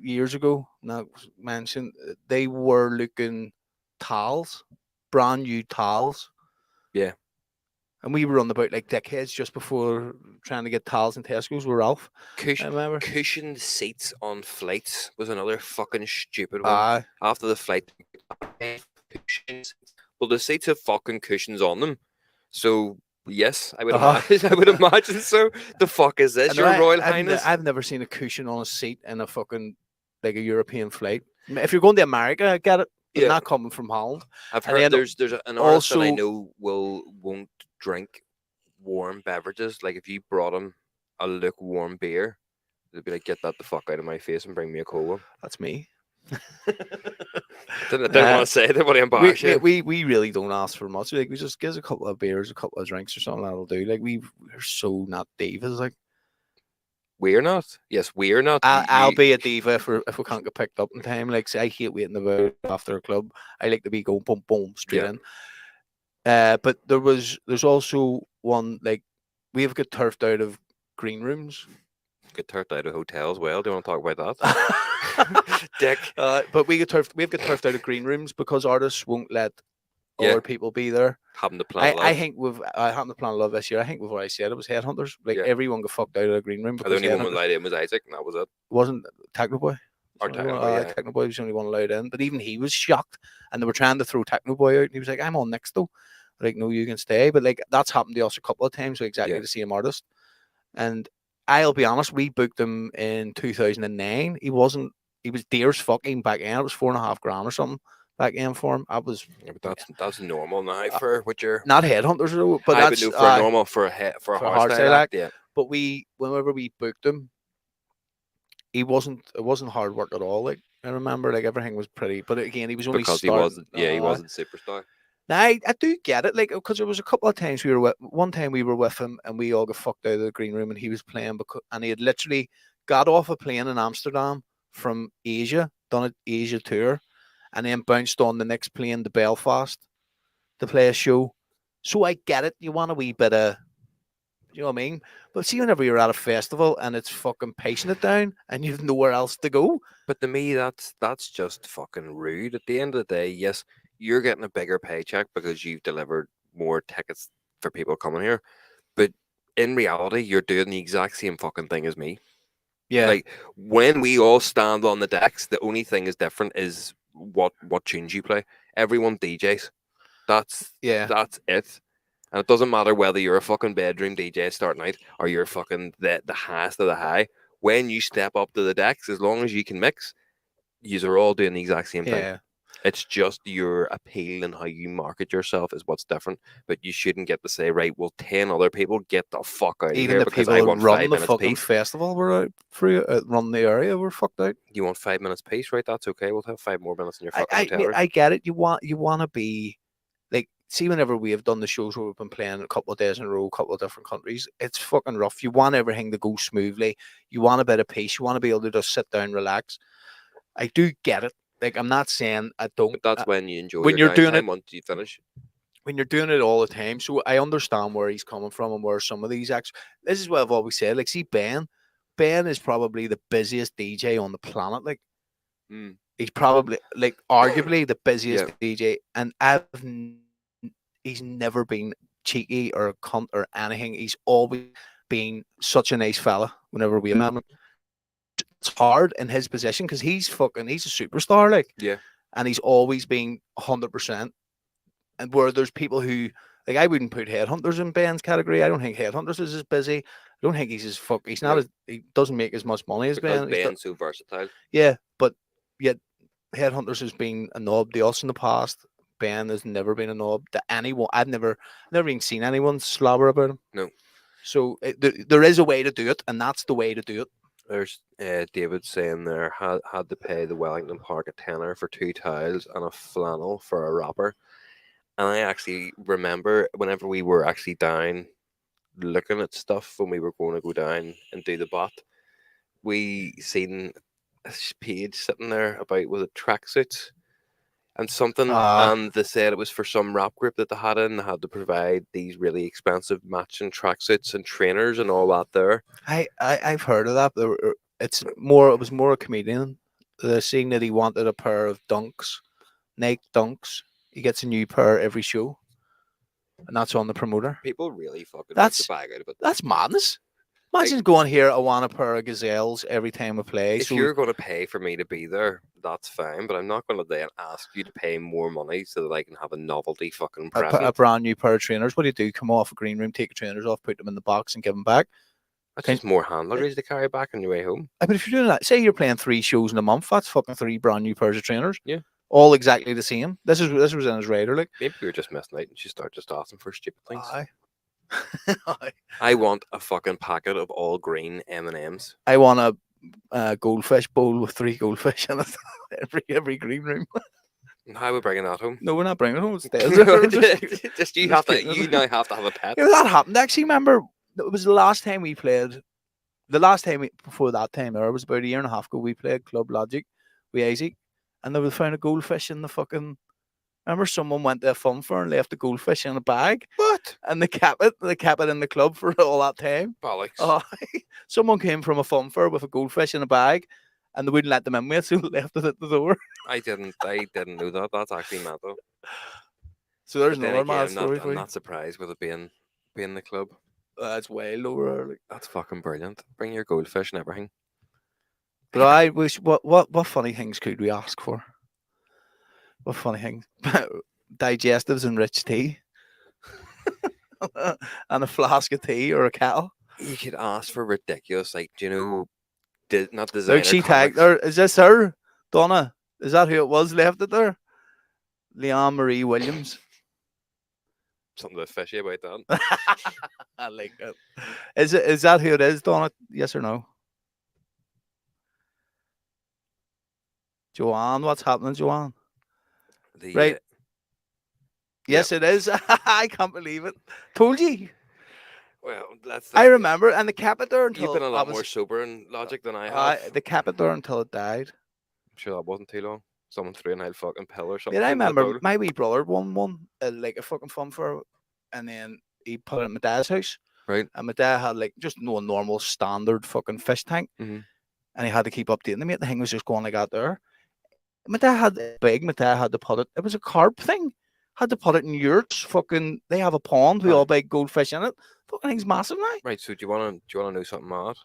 years ago, not mentioned, they were looking towels, brand new towels. Yeah. And we were on about like dickheads just before trying to get towels in Tesco's with Ralph. Cushioned seats on flights was another fucking stupid one. After the flight, well, the seats have fucking cushions on them. So Yes, I would Uh-huh. imagine. I would imagine so. The fuck is this, And Your Royal I've, Highness? I've never seen a cushion on a seat in a fucking like a European flight. If you're going to America, I get it, but Yeah. not coming from Holland. I've And heard then an artist that I also- know won't drink warm beverages. Like if you brought him a lukewarm beer, they'd be like, "Get that the fuck out of my face and bring me a cold one." That's me. Didn't want to say it. Didn't want to embarrass you. We really don't ask for much. Like we just give us a couple of beers, a couple of drinks or something. That'll do. Like we're so not divas. Like We're not. Yes, we're not. I'll be a diva if we can't get picked up in time. Like say, I hate waiting about after a club. I like to be going boom boom straight Yeah. in. But there's also one like we have got turfed out of green rooms. Get turfed out of hotels. Well, do you want to talk about that? Dick. But we've got turfed out of green rooms because artists won't let Yeah. other people be there. Having to plan. I think I happened to plan love this year. I think before I said it was headhunters. Like Yeah. everyone got fucked out of the green room The because only one headhunters allowed in was Isaac, and that was it. wasn't Technoboy. Or Technoboy, yeah. Technoboy was the only one allowed in, but even he was shocked, and they were trying to throw Technoboy out, and he was like, "I'm on next though." Like, no, you can stay. But like that's happened to us a couple of times with exactly Yeah. the same artist. And I'll be honest, we booked him in 2009. He was dear as fucking back then. It was $4.5 grand or something back then for him. I was Yeah, but that's normal now for what you're. not headhunters though, but I would that's do for normal for a for a hardstyle hardstyle act. act. Yeah. But whenever we booked him, it wasn't hard work at all. Like I remember, like everything was pretty. But again, he was only Because he starting. wasn't. Yeah, he wasn't superstar. Now I do get it, like because there was a couple of times one time we were with him and we all got fucked out of the green room and he was playing and he had literally got off a plane in Amsterdam from Asia, done an Asia tour, and then bounced on the next plane to Belfast to play a show. So I get it. You want a wee bit of, you know what I mean? But see, whenever you're at a festival and it's fucking pacing it down and you've nowhere else to go. But to me, that's just fucking rude. At the end of the day, yes, you're getting a bigger paycheck because you've delivered more tickets for people coming here. But in reality, you're doing the exact same fucking thing as me. Yeah. Like when we all stand on the decks, the only thing is different is what tunes you play. Everyone DJs. That's it. And it doesn't matter whether you're a fucking bedroom DJ starting out or you're fucking the highest of the high. When you step up to the decks, as long as you can mix, you are all doing the exact same thing. Yeah. It's just your appeal and how you market yourself is what's different. But you shouldn't get to say, right, well, 10 other people get the fuck out of Even here the because people I that want run 5 the minutes fucking peace. festival were out free, run the area were fucked out. You want 5 minutes peace, right? That's okay. We'll have 5 more minutes in your fucking hotel room. I get it. You want to be like, see, whenever we have done the shows where we've been playing a couple of days in a row, a couple of different countries, it's fucking rough. You want everything to go smoothly. You want a bit of peace. You want to be able to just sit down, relax. I do get it. Like, I'm not saying I don't. But that's when you enjoy when your you're doing downtime it once you finish. when you're doing it all the time. So I understand where he's coming from and where some of these acts. This is what I've always said. Like, see, Ben is probably the busiest DJ on the planet. Like, he's probably like arguably the busiest DJ, and he's never been cheeky or a cunt or anything. He's always been such a nice fella. Whenever we met him, it's hard in his position because he's a superstar. Like, and he's always been 100%. And where there's people who, like, I wouldn't put Headhunters in Ben's category. I don't think Headhunters is as busy. I don't think he's as He's not as, he doesn't make as much money as because Ben. Ben's so versatile. Yeah, but yet Headhunters has been a knob to us in the past. Ben has never been a knob to anyone. I've never even seen anyone slobber about him. No. So there is a way to do it, and that's the way to do it. There's David saying there had to pay the Wellington Park a tenner for 2 towels and a flannel for a wrapper. And I actually remember whenever we were actually down looking at stuff when we were going to go down and do the bot, we seen a page sitting there about, was it tracksuits and something, and they said it was for some rap group that they had in. They had to provide these really expensive matching tracksuits and trainers and all that there. I've heard of that. It was more a comedian. Seeing that he wanted a pair of Dunks, Nike Dunks. He gets a new pair every show, and that's on the promoter. People really fucking that's make the bag out of it. That's madness. Imagine going here, I want a pair of gazelles every time we play. If So you're going to pay for me to be there, that's fine. But I'm not going to then ask you to pay more money so that I can have a novelty fucking a present. brand new pair of trainers. What do? Come off a green room, take your trainers off, put them in the box, and give them back. That's just more hand luggage to carry back on your way home. But if you're doing that, say you're playing 3 shows in a month, that's fucking 3 brand new pairs of trainers. Yeah. All exactly the same. This was in his radar, like. Maybe we were just missing out and she started just asking for stupid things. Aye. I want a fucking packet of all green M&Ms. I want a goldfish bowl with 3 goldfish in it. every green room. How are we bringing that home? No, we're not bringing it home. It's there. Just you have to. You now have to have a pet. Yeah, that happened. Actually, remember it was the last time we played. The last time before that time, it was about a year and a half ago. We played Club Logic with Isaac, and they found a goldfish in the fucking. Remember, someone went to a fun fair and left a goldfish in a bag. What? And they kept it in the club for all that time. Bollocks. Oh, someone came from a fun fair with a goldfish in a bag, and they wouldn't let them in with, so they left it at the door. I didn't know that. That's actually mad though. So there's But then another again, mad story for I'm you. not surprised with it being the club. It's way lower. Like. That's fucking brilliant. Bring your goldfish and everything. But I wish what funny things could we ask for? What funny things? Digestives and rich tea. And a flask of tea or a kettle. You could ask for ridiculous, like, do you know, not designer. Look, she comics. tagged her. Is this her? Donna? Is that who it was left it there? Leanne Marie Williams. Something a bit fishy about that. I like that. Is that who it is, Donna? Yes or no? Joanne, what's happening, Joanne? Right. Yes, it is. I can't believe it. Told you. Well, I remember, and they kept it there until you've been a lot more sober in Logic than I have. They kept it there until it died. I'm sure that wasn't too long. Someone threw an old fucking pill or something. Yeah, I remember my wee brother won one, like a fucking fun fair, and then he put it in my dad's house. Right. And my dad had like just no normal standard fucking fish tank, and he had to keep updating them. The thing was just going like that there. My dad had it big. My dad had to put it. It was a carp thing. Had to put it in yurts. Fucking, they have a pond with all big goldfish in it. Fucking thing's massive now. Right. So do you want to know something mad?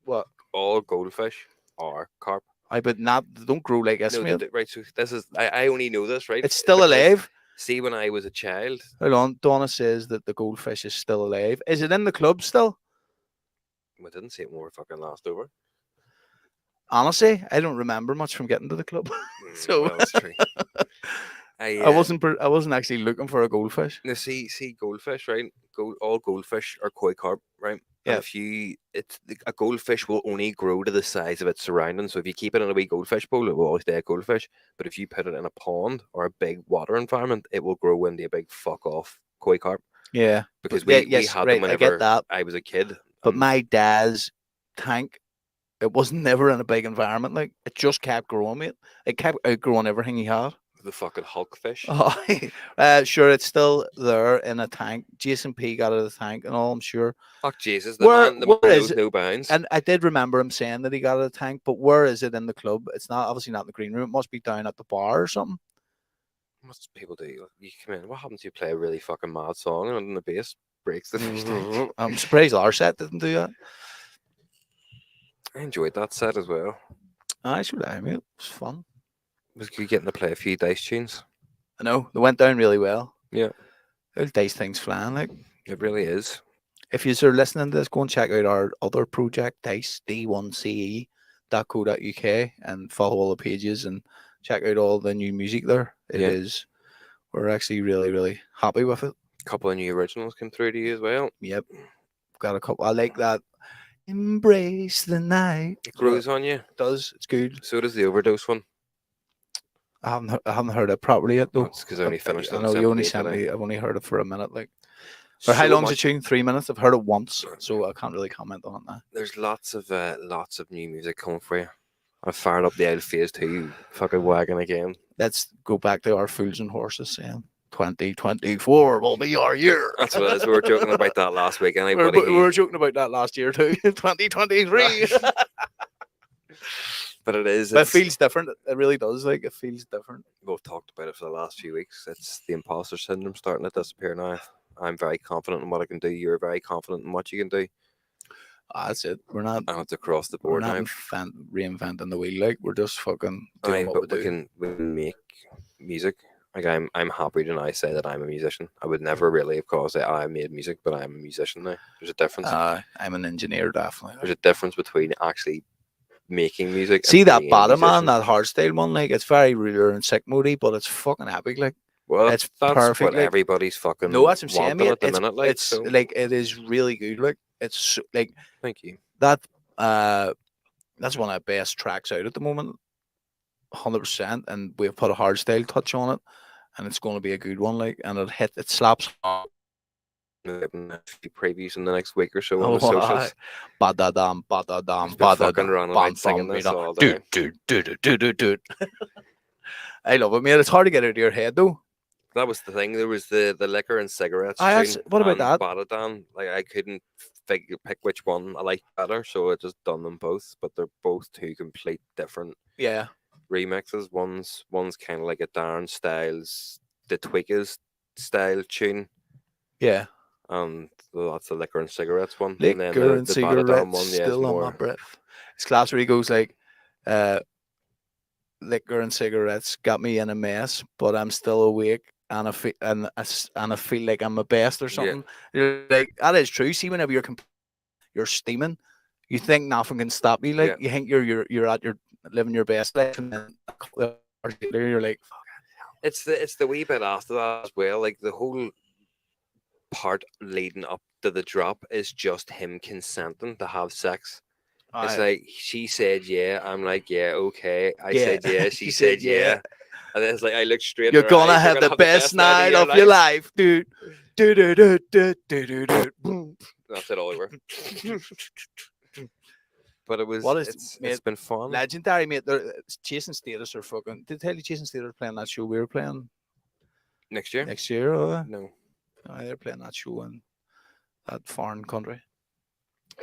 What? All goldfish are carp. But not. They don't grow like this. No, right. So this is. I only know this, right? It's still alive. See, when I was a child. Hold on. Donna says that the goldfish is still alive. Is it in the club still? We didn't see it when we were fucking last over. Honestly, I don't remember much from getting to the club. So well, that's true. I wasn't actually looking for a goldfish. Now, see, goldfish, right? All goldfish are koi carp, right? Yeah. And a goldfish will only grow to the size of its surroundings. So if you keep it in a wee goldfish bowl, it will always stay a goldfish. But if you put it in a pond or a big water environment, it will grow into a big fuck off koi carp. Yeah, because we had them whenever I was a kid. But my dad's tank, it was never in a big environment. Like, it just kept growing, mate. It kept outgrowing everything he had. The fucking Hulk fish. Oh, sure, it's still there in a tank. Jason P got out of the tank and all, I'm sure. Fuck Jesus, the man knows no bounds. And I did remember him saying that he got out of the tank, but where is it in the club? It's not obviously not in the green room. It must be down at the bar or something. What people do? You come in. What happens if you play a really fucking mad song and the bass breaks the first time? I'm surprised our set didn't do that. I enjoyed that set as well. I should have, mate. It was fun. Was you getting to play a few dice tunes? I know they went down really well. Yeah, those dice things flying like it really is. If you're listening to this, go and check out our other project, Dice D1CE.co.uk, and follow all the pages and check out all the new music there. It is. We're actually really, really happy with it. A couple of new originals came through to you as well. Yep, got a couple. I like that. Embrace the night. It grows on you. It does. It's good. So does the Overdose one. I haven't heard it properly yet though. It's because I only finished it. I know you only sent me. I've only heard it for a minute. Like, or how long's the tune? 3 minutes. I've heard it once, so I can't really comment on it now. There's lots of new music coming for you. I've fired up the old Phase 2 fucking wagon again. Let's go back to our Fools and Horses saying 2024 will be our year. That's what it is. We were joking about that last week. We were joking about that last year too. 2023. But it is. But it feels different. It really does. Like, it feels different. We've talked about it for the last few weeks. It's the imposter syndrome starting to disappear now. I'm very confident in what I can do. You're very confident in what you can do. That's it. We're not. and it's across the We're board not now. reinventing the wheel. Like we're just fucking doing what we But we do. can make music. Like I'm happy to now say that I'm a musician. I would never really, of course, say I made music, but I'm a musician now. There's a difference. I'm an engineer, definitely. There's a difference between actually making music. See and that being a bottom man, musician. that hardstyle one, like it's very ruler and sick moody, but it's fucking epic. Like Well, it's that's perfect. what Like, everybody's fucking no, that's what I'm saying, wanting mate. at the It's minute. Like, it's so, like it is really good. Like it's like thank you. that. That's one of the best tracks out at the moment, 100%. And we've put a hardstyle touch on it, and it's going to be a good one. Like, and it slaps. Getting a few previews in the next week or so on the socials. Ba-da-dam, Just been fucking running about singing this all day. Dude. I love it, man. It's hard to get out of your head, though. That was the thing. There was the liquor and cigarettes. What about that? Badadan. Like I couldn't pick which one I liked better, so I just done them both. But they're both two complete different Yeah. remixes. One's kind of like a Darren Styles, the Tweakers style tune, Yeah. and that's the liquor and cigarettes one. Liquor and then and the cigarettes Badadan one, yeah, is still on my more. breath. It's class where he goes like, liquor and cigarettes got me in a mess, but I'm still awake. And I feel like I'm my best or something. You're like, that is true. See, whenever you're steaming, you think nothing can stop you. Like you think you're at your living your best life, and then a couple of hours later, you're like, fuck. It's the wee bit after that as well. Like the whole part leading up to the drop is just him consenting to have sex. It's like she said yeah. I'm like yeah, okay. I said yeah. She said yeah. And then it's like I look straight. You're in her gonna eyes, have "You're the best night of your life, dude. Boom. That's it, Oliver. But it was. It's been fun. Legendary, mate. Chasing Status are fucking. Did I tell you Chasing Status are playing that show we were playing Next year? Next year, no. They're playing that show in that foreign country.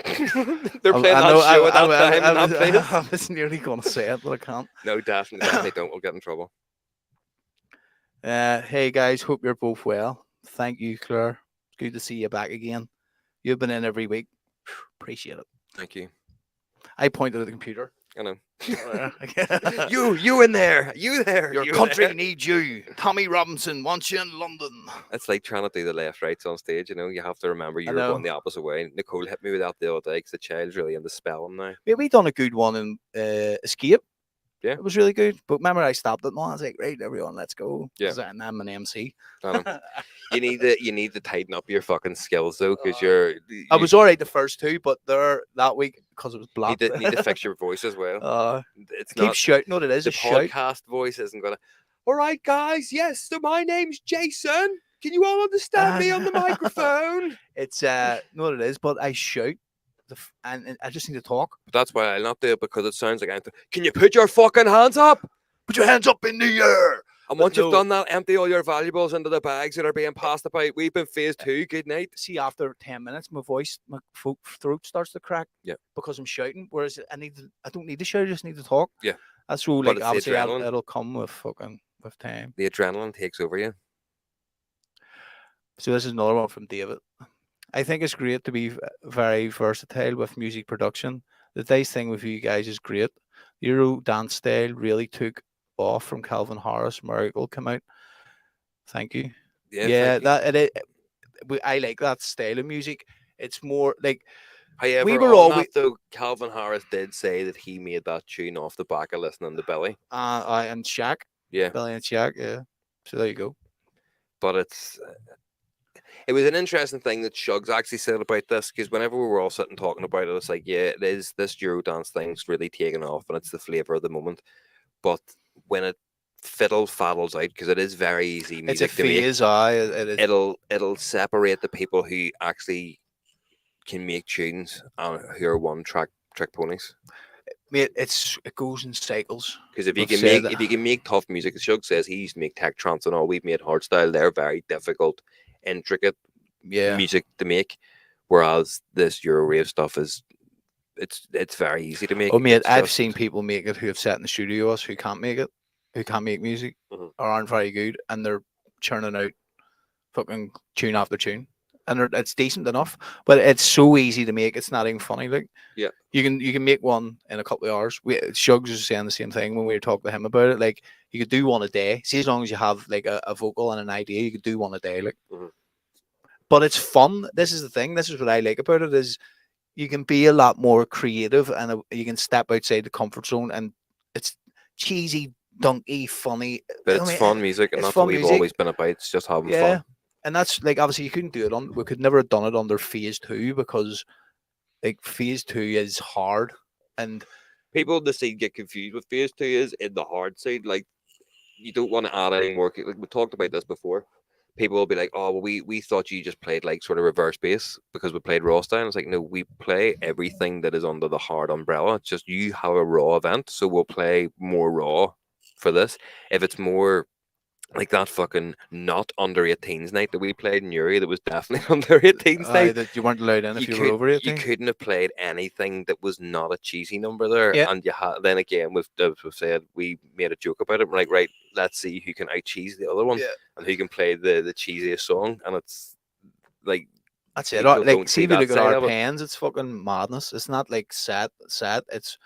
They're playing that show at that time in that place. I was nearly going to say it, but I can't. No, definitely don't. We'll get in trouble. Hey guys, hope you're both well. Thank you, Claire. Good to see you back again. You've been in every week. Appreciate it. Thank you. I pointed at the computer. I know. you in there. You there. Your country needs you. Tommy Robinson wants you in London. It's like trying to do the left rights on stage. You know, you have to remember you're going the opposite way. Nicole hit me with that the other day because the child's really into spelling now. Yeah, we done a good one in Escape. Yeah, it was really good. But remember, I stopped it and I was like, right, everyone, let's go. Yeah, and I'm an MC. You need to tighten up your fucking skills though, because I was all right the first two, but that week because it was blocked. Need to fix your voice as well. Keep shouting. What it is? The podcast voice isn't gonna. All right, guys. Yes, so my name's Jason. Can you all understand me on the microphone? It's not what it is, but I shout. And I just need to talk. But that's why I'll not do it, because it sounds like can you put your fucking hands up? Put your hands up in the air. And once you've done that, empty all your valuables into the bags that are being passed about. We've been phase 2. Good night. See, after 10 minutes, my throat starts to crack. Yeah. Because I'm shouting. Whereas I don't need to shout. I just need to talk. Yeah. That's so like obviously it'll come with time. The adrenaline takes over you. So this is another one from David. I think it's great to be very versatile with music production. The nice thing with you guys is great. Euro dance style really took off from Calvin Harris. Miracle came out. Thank you. Yeah, I like that style of music. It's more like. However, we were always though. Calvin Harris did say that he made that tune off the back of listening to Billy. And Shaq. Yeah. Billy and Shaq. Yeah. So there you go. But it was an interesting thing that Shugs actually said about this, because whenever we were all sitting talking about it, it's like, yeah, it is, this Eurodance thing's really taken off and it's the flavour of the moment. But when it faddles out, because it is very easy music to make, it'll separate the people who actually can make tunes and who are one-trick ponies. Mate, it goes in cycles. Because if you can make tough music, as Shug says, he used to make tech trance and all. We've made hardstyle. They're very difficult, intricate music to make, whereas this Eurorave stuff it's very easy to make. Oh mate, I've seen people make it who have sat in the studio with us who can't make it, who can't make music, or aren't very good, and they're churning out fucking tune after tune. and it's decent enough. But it's so easy to make; it's not even funny. Like Yeah. you can make one in a couple of hours. Shugs was saying the same thing when we were talking to him about it. Like you could do one a day. See, as long as you have like a vocal and an idea, you could do one a day. Like, Mhm. but it's fun. This is the thing. This is what I like about it is you can be a lot more creative and you can step outside the comfort zone and it's cheesy, dunky, funny. But I it's mean, fun music, and it's that's what fun we've music. always been about. It's just having Yeah. fun. And that's like obviously you couldn't do it on we could never have done it under phase two because like phase two is hard and People in the scene get confused with phase two is in the hard side. Like you don't want to add any more. Like we talked about this before. People will be like, "Oh, well, we thought you just played like sort of reverse bass because we played raw style." It's like, no, we play everything that is under the hard umbrella. It's just you have a raw event, so we'll play more raw for this. If it's more like that fucking not under 18s night that we played in Uri, that was definitely under 18s night. that you weren't allowed in if you were over You 18. couldn't have played anything that was not a cheesy number there. Yeah. And you had then again we've said we made a joke about it. We're like, right, let's see who can out cheese the other one Yeah. and who can play the cheesiest song. And it's like That's it. people Like don't see see if you that look at side our of it. pens, it's fucking madness. It's not like set. It's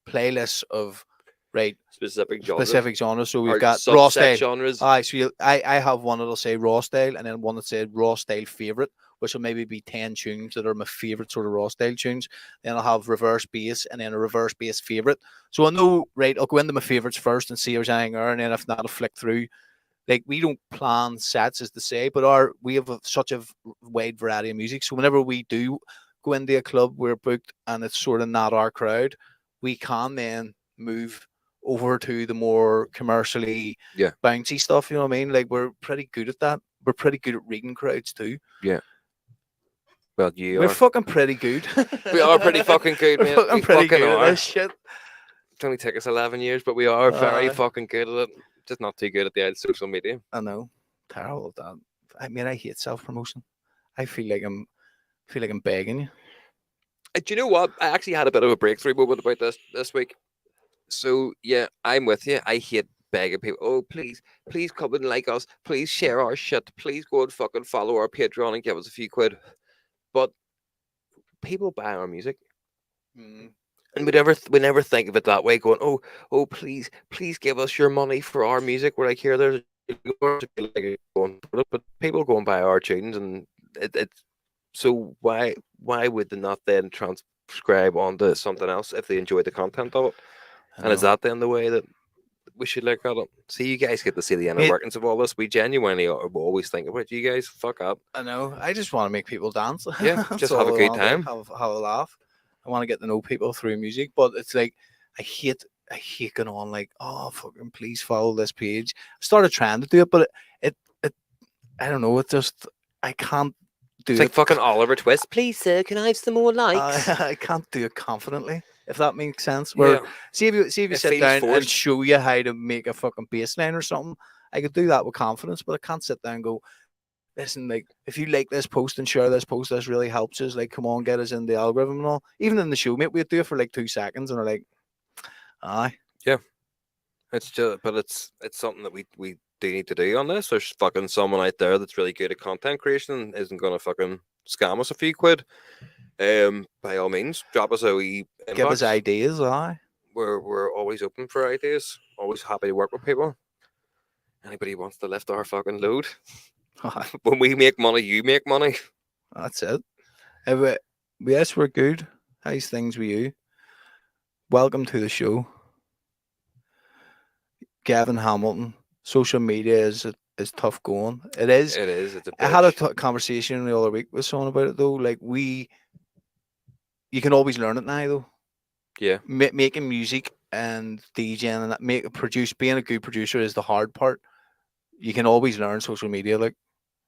playlists of right Specific genres. specific genres. So we've Or got raw subset style. genres. Aye, so I have one that'll say raw style, and then one that said raw style favorite, which will maybe be 10 tunes that are my favorite sort of raw style tunes. Then I'll have reverse bass, and then a reverse bass favorite. So I know, right? I'll go into my favorites first and see if there's anything there, and then if not, I'll flick through. Like we don't plan sets, as to say, but we have such a wide variety of music. So whenever we do go into a club, we're booked, and it's sort of not our crowd, we can then move over to the more commercially Yeah. bouncy stuff. You know what I mean? Like we're pretty good at that. We're pretty good at reading crowds too. Yeah. Well, you We're are. fucking pretty good. We are pretty fucking good, We're mate. fucking We pretty fucking good at are. this shit. It's only took us 11 years, but we are very Aye. fucking good at it. Just not too good at the old social media. I know. Terrible at that. I mean, I hate self promotion. I feel like I'm begging you. Do you know what? I actually had a bit of a breakthrough moment about this week. So yeah, I'm with you. I hate begging people. Oh, please come and like us. Please share our shit. Please go and fucking follow our Patreon and give us a few quid. But people buy our music, and we never think of it that way. Going, oh, please give us your money for our music. We're like, here, there's but people go and buy our tunes, and it's so why would they not then transcribe onto something else if they enjoy the content of it? And is that then the way that we should look at it? See, you guys get to see the inner workings of all this. We genuinely always think about you guys. Fuck up. I know. I just want to make people dance. Yeah, just have a good time. Have a laugh. I want to get to know people through music, but it's like I hate going on like, oh fucking please follow this page. I started trying to do it, but it I don't know. It just I can't do it's it. Like fucking Oliver Twist. Please, sir, can I have some more likes? I can't do it confidently, if that makes sense. Where see if you It sit feels down and forced. show you how to make a fucking bass line or something, I could do that with confidence, but I can't sit down and go, listen, like if you like this post and share this post, this really helps us. Like, come on, get us in the algorithm and all. Even in the show, mate, we'd do it for like 2 seconds and we're like, aye. Yeah. It's just, but it's something that we do need to do on this. There's fucking someone out there that's really good at content creation and isn't gonna fucking scam us a few quid. By all means, drop us a wee inbox. Give us ideas, aye. We're always open for ideas. Always happy to work with people. Anybody who wants to lift our fucking load. When we make money, you make money. That's it. Yes, we're good. How's things with you? Welcome to the show. Gavin Hamilton. Social media is tough going. It is. It is. It's a I had a bitch. conversation the other week with someone about it though. Like you can always learn it now though. Yeah. Making music and DJing and that being a good producer is the hard part. You can always learn social media, like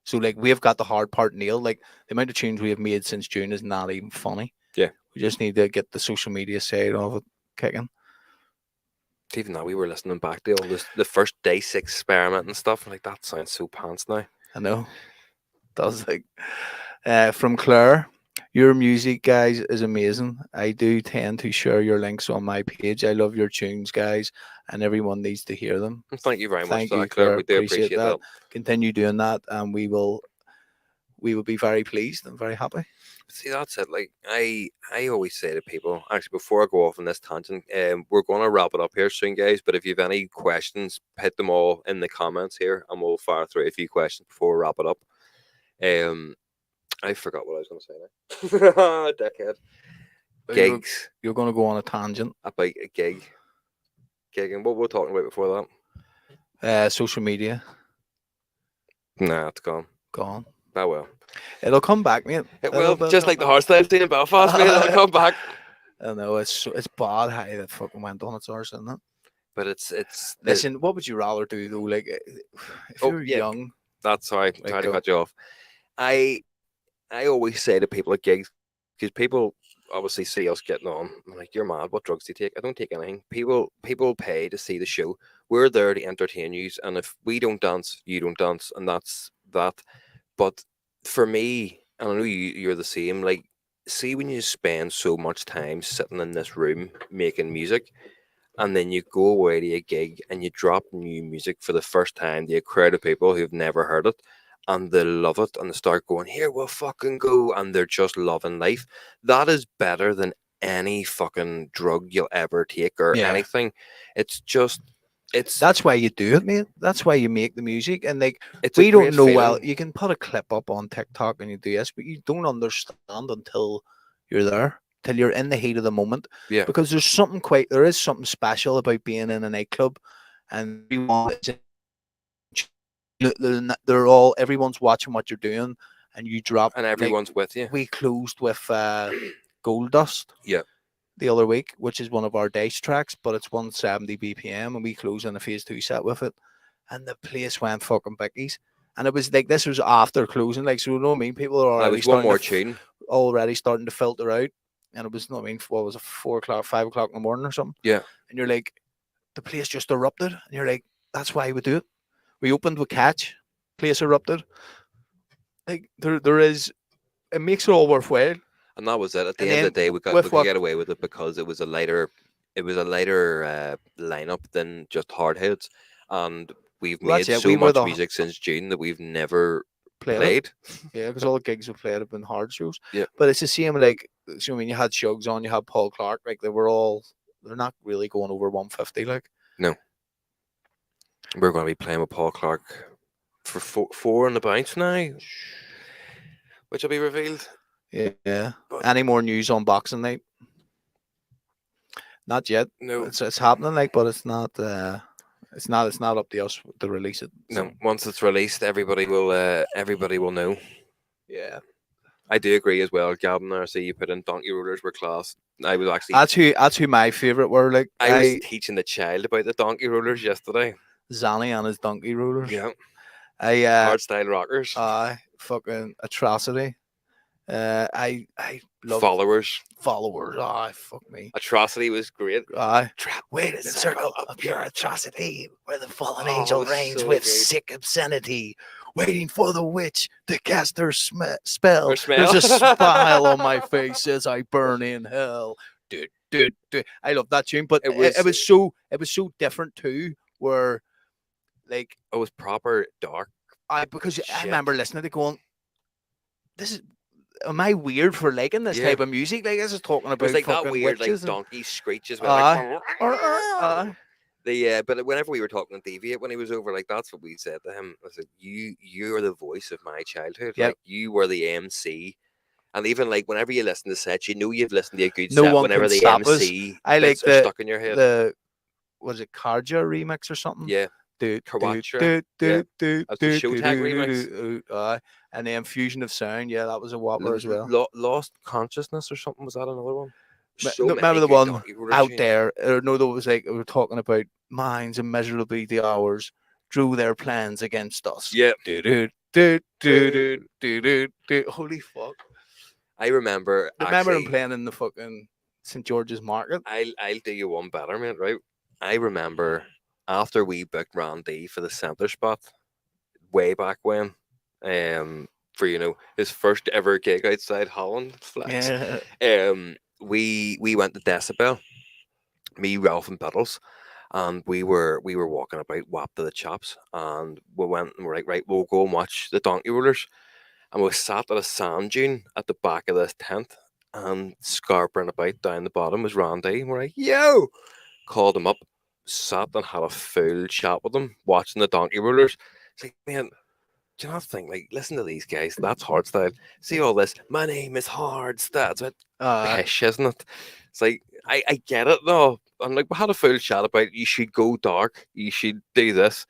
so. Like we've got the hard part nailed. Like the amount of tunes we have made since June is not even funny. Yeah. We just need to get the social media side of it kicking. Even though we were listening back to all this, the first day 6 experiment and stuff, like that sounds so pants now. I know. Does like from Claire. Your music, guys, is amazing. I do tend to share your links on my page. I love your tunes, guys, and everyone needs to hear them. Thank you very much Thank for you, that, Claire. Claire. We do appreciate that. Continue doing that, and we will we would be very pleased and very happy. See, that's it. Like I always say to people, actually, before I go off on this tangent, we're going to wrap it up here soon, guys. But if you have any questions, hit them all in the comments here, and we'll fire through a few questions before we wrap it up. I forgot what I was going to say now. Dickhead. Gigs. You're going to go on a tangent. About a gig. Gigging. What were we talking about before that? Social media. Nah, it's gone. Gone. Oh well. It'll come back, mate. It will, just like the hardstyle scene in Belfast, mate. It'll come back. I know it's bad how that fucking went on its arse, isn't it? But it's. Listen, what would you rather do though? Like, if you're young. That's sorry. I'm trying to cut you off. I always say to people at gigs, because people obviously see us getting on. I'm like, you're mad. What drugs do you take? I don't take anything. People pay to see the show. We're there to entertain you, and if we don't dance, you don't dance, and that's that. But for me, and I know you're the same. Like, see, when you spend so much time sitting in this room making music, and then you go away to a gig and you drop new music for the first time to a crowd of people who've never heard it, and they love it, and they start going, "Here we'll fucking go," and they're just loving life. That is better than any fucking drug you'll ever take or anything. That's why you do it, mate. That's why you make the music. And like, we don't know, well, you can put a clip up on TikTok and you do this, but you don't understand until you're there, till you're in the heat of the moment. Yeah. Because there is something special about being in a nightclub, and everyone's watching what you're doing, and you drop, and everyone's with you. We closed with Gold Dust. Yeah. The other week, which is one of our dice tracks, but it's 170 BPM, and we closed on a phase 2 set with it, and the place went fucking bickies. And it was like, this was after closing, like, so you know what I mean? People are already already starting to filter out, and it was, you know what I mean, what was it, 4 o'clock, 5 o'clock in the morning or something? Yeah. And you're like, the place just erupted, and you're like, that's why we do it. We opened with Catch, place erupted. Like, there is, it makes it all worthwhile. And that was it. At the end of the day, we could get away with it because it was a lighter lineup than just Hardheads, and we've made so much music since June that we've never played. Yeah, because all the gigs we've played have been hard shows. Yeah, but it's the same. Like, so I mean, you had Shugs on, you had Paul Clark. Like, they're not really going over 150. Like, no, we're going to be playing with Paul Clark for four on the bounce now, which will be revealed. Yeah. Any more news on Boxing Night? Not yet. No, it's happening. Like, but it's not. It's not up to us to release it. So. No, once it's released, everybody will know. Yeah, I do agree as well. Gavin, I see you put in donkey rollers were class. I was actually that's who my favorite were. Like, I was teaching the child about the donkey rollers yesterday. Zanny and his donkey rollers. Yeah, hardstyle rockers. Fucking atrocity. I love followers. Fuck me. Atrocity was great. Wait in the circle of pure atrocity, where the fallen angel reigns with sick obscenity, waiting for the witch to cast her spell. There's a smile on my face as I burn in hell. Dude. I love that tune, but it was so different too. Where, like, it was proper dark. Because I remember listening to it going, this is. Am I weird for liking this type of music? Like, this is talking about like that weird, like, donkey screeches. But whenever we were talking to Deviate when he was over, like, that's what we said to him. I said, "You're the voice of my childhood. Yep. Like, you were the MC." And even, like, whenever you listen to sets, you know you've listened to a good set. Whenever the MC bits are stuck in your head. Was it Karja remix or something? Yeah. Kawacha. That's the Showtag remix. And the infusion of sound, that was a whopper as well. Lost Consciousness or something, was that another one? Remember the one out there? Or no, that was like, we were talking about minds immeasurably the hours drew their plans against us. Yeah. Holy fuck! I remember him playing in the fucking St. George's Market. I'll do you one better, man. Right? I remember after we booked Randy for the centre spot way back when, for his first ever gig outside Holland flex. Yeah. We went to Decibel, me, Ralph, and Biddles, and we were walking about whap to the chops, and we went and we're like, right, we'll go and watch the donkey rollers. and we sat at a sand dune at the back of this tent, and scarpering about down the bottom was Randy. And we're like, yo! Called him up, sat and had a full chat with him, watching the donkey rulers. It's like, man, do you not think, like, listen to these guys, that's hardstyle. See all this, my name is hardstyle. It's a bit pish, isn't it? It's like, I get it though. I'm like, we had a full chat about you should go dark, you should do this.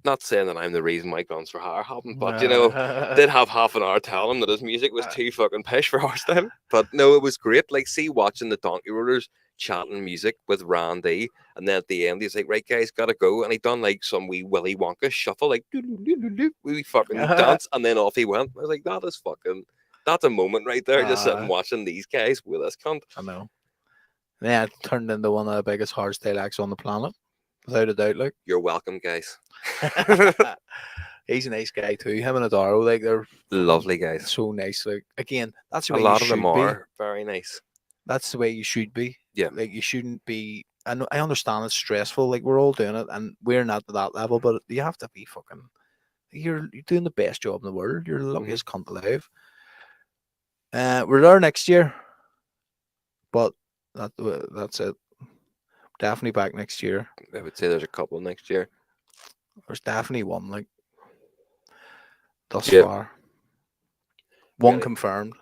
Not saying that I'm the reason why Guns for Hire happened, but you know, did have half an hour telling him that his music was too fucking pish for hardstyle. But no, it was great. Like, see, watching the donkey rulers chatting music with Randy, and then at the end he's like, right guys, gotta go, and he done like some wee Willy Wonka shuffle, like we fucking dance, and then off he went. I was like, that's a moment right there, just sitting watching these guys with this cunt. I know. Yeah, it turned into one of the biggest hardstyle acts on the planet, without a doubt. Like, you're welcome, guys. He's a nice guy too. Him and Adaro, like, they're lovely guys. So nice. Like, again, that's the a way lot you of them should are be. very nice. That's the way you should be. Yeah. Like, you shouldn't be. I understand it's stressful. Like, we're all doing it, and we're not at that level. But you have to be fucking. You're doing the best job in the world. You're the luckiest cunt alive. We're there next year, but that's it. Definitely back next year. I would say there's a couple next year. There's definitely one, like, thus Yeah. far. One Really? confirmed.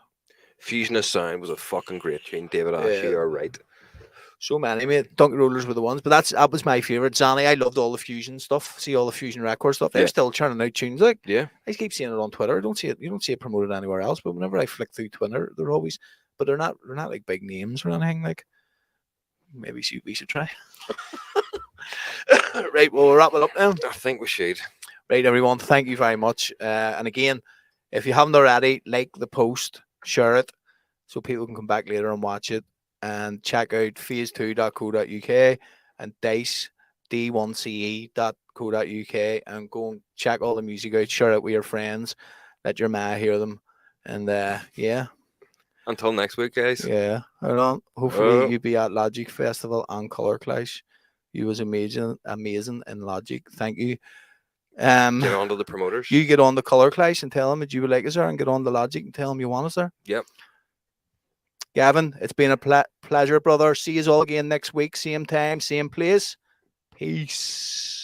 Fusion of Sound was a fucking great tune, David Ash. You're right. So many, mate. Donkey Rollers were the ones, but that was my favorite. Zanny, I loved all the Fusion stuff. See all the Fusion record stuff. They're still churning out tunes. Like, Yeah. I keep seeing it on Twitter. I don't see it. You don't see it promoted anywhere else. But whenever I flick through Twitter, they're always. But they're not like big names or anything. Like, maybe we should try. Right. Well, we'll wrap it up now. I think we should. Right, everyone. Thank you very much. And again, if you haven't already, like the post, share it, so people can come back later and watch it. And check out phase2.co.uk and dice d1ce.co.uk and go and check all the music out. Share it with your friends. Let your ma hear them. And yeah. Until next week, guys. Yeah. Hold on. Hopefully you be at Logic Festival and Color Clash. You was amazing in Logic. Thank you. Get on to the promoters. You get on the Color Clash and tell them that you would like us there, and get on the Logic and tell them you want us there. Yep. Gavin, it's been a pleasure, brother. See you all again next week. Same time, same place. Peace.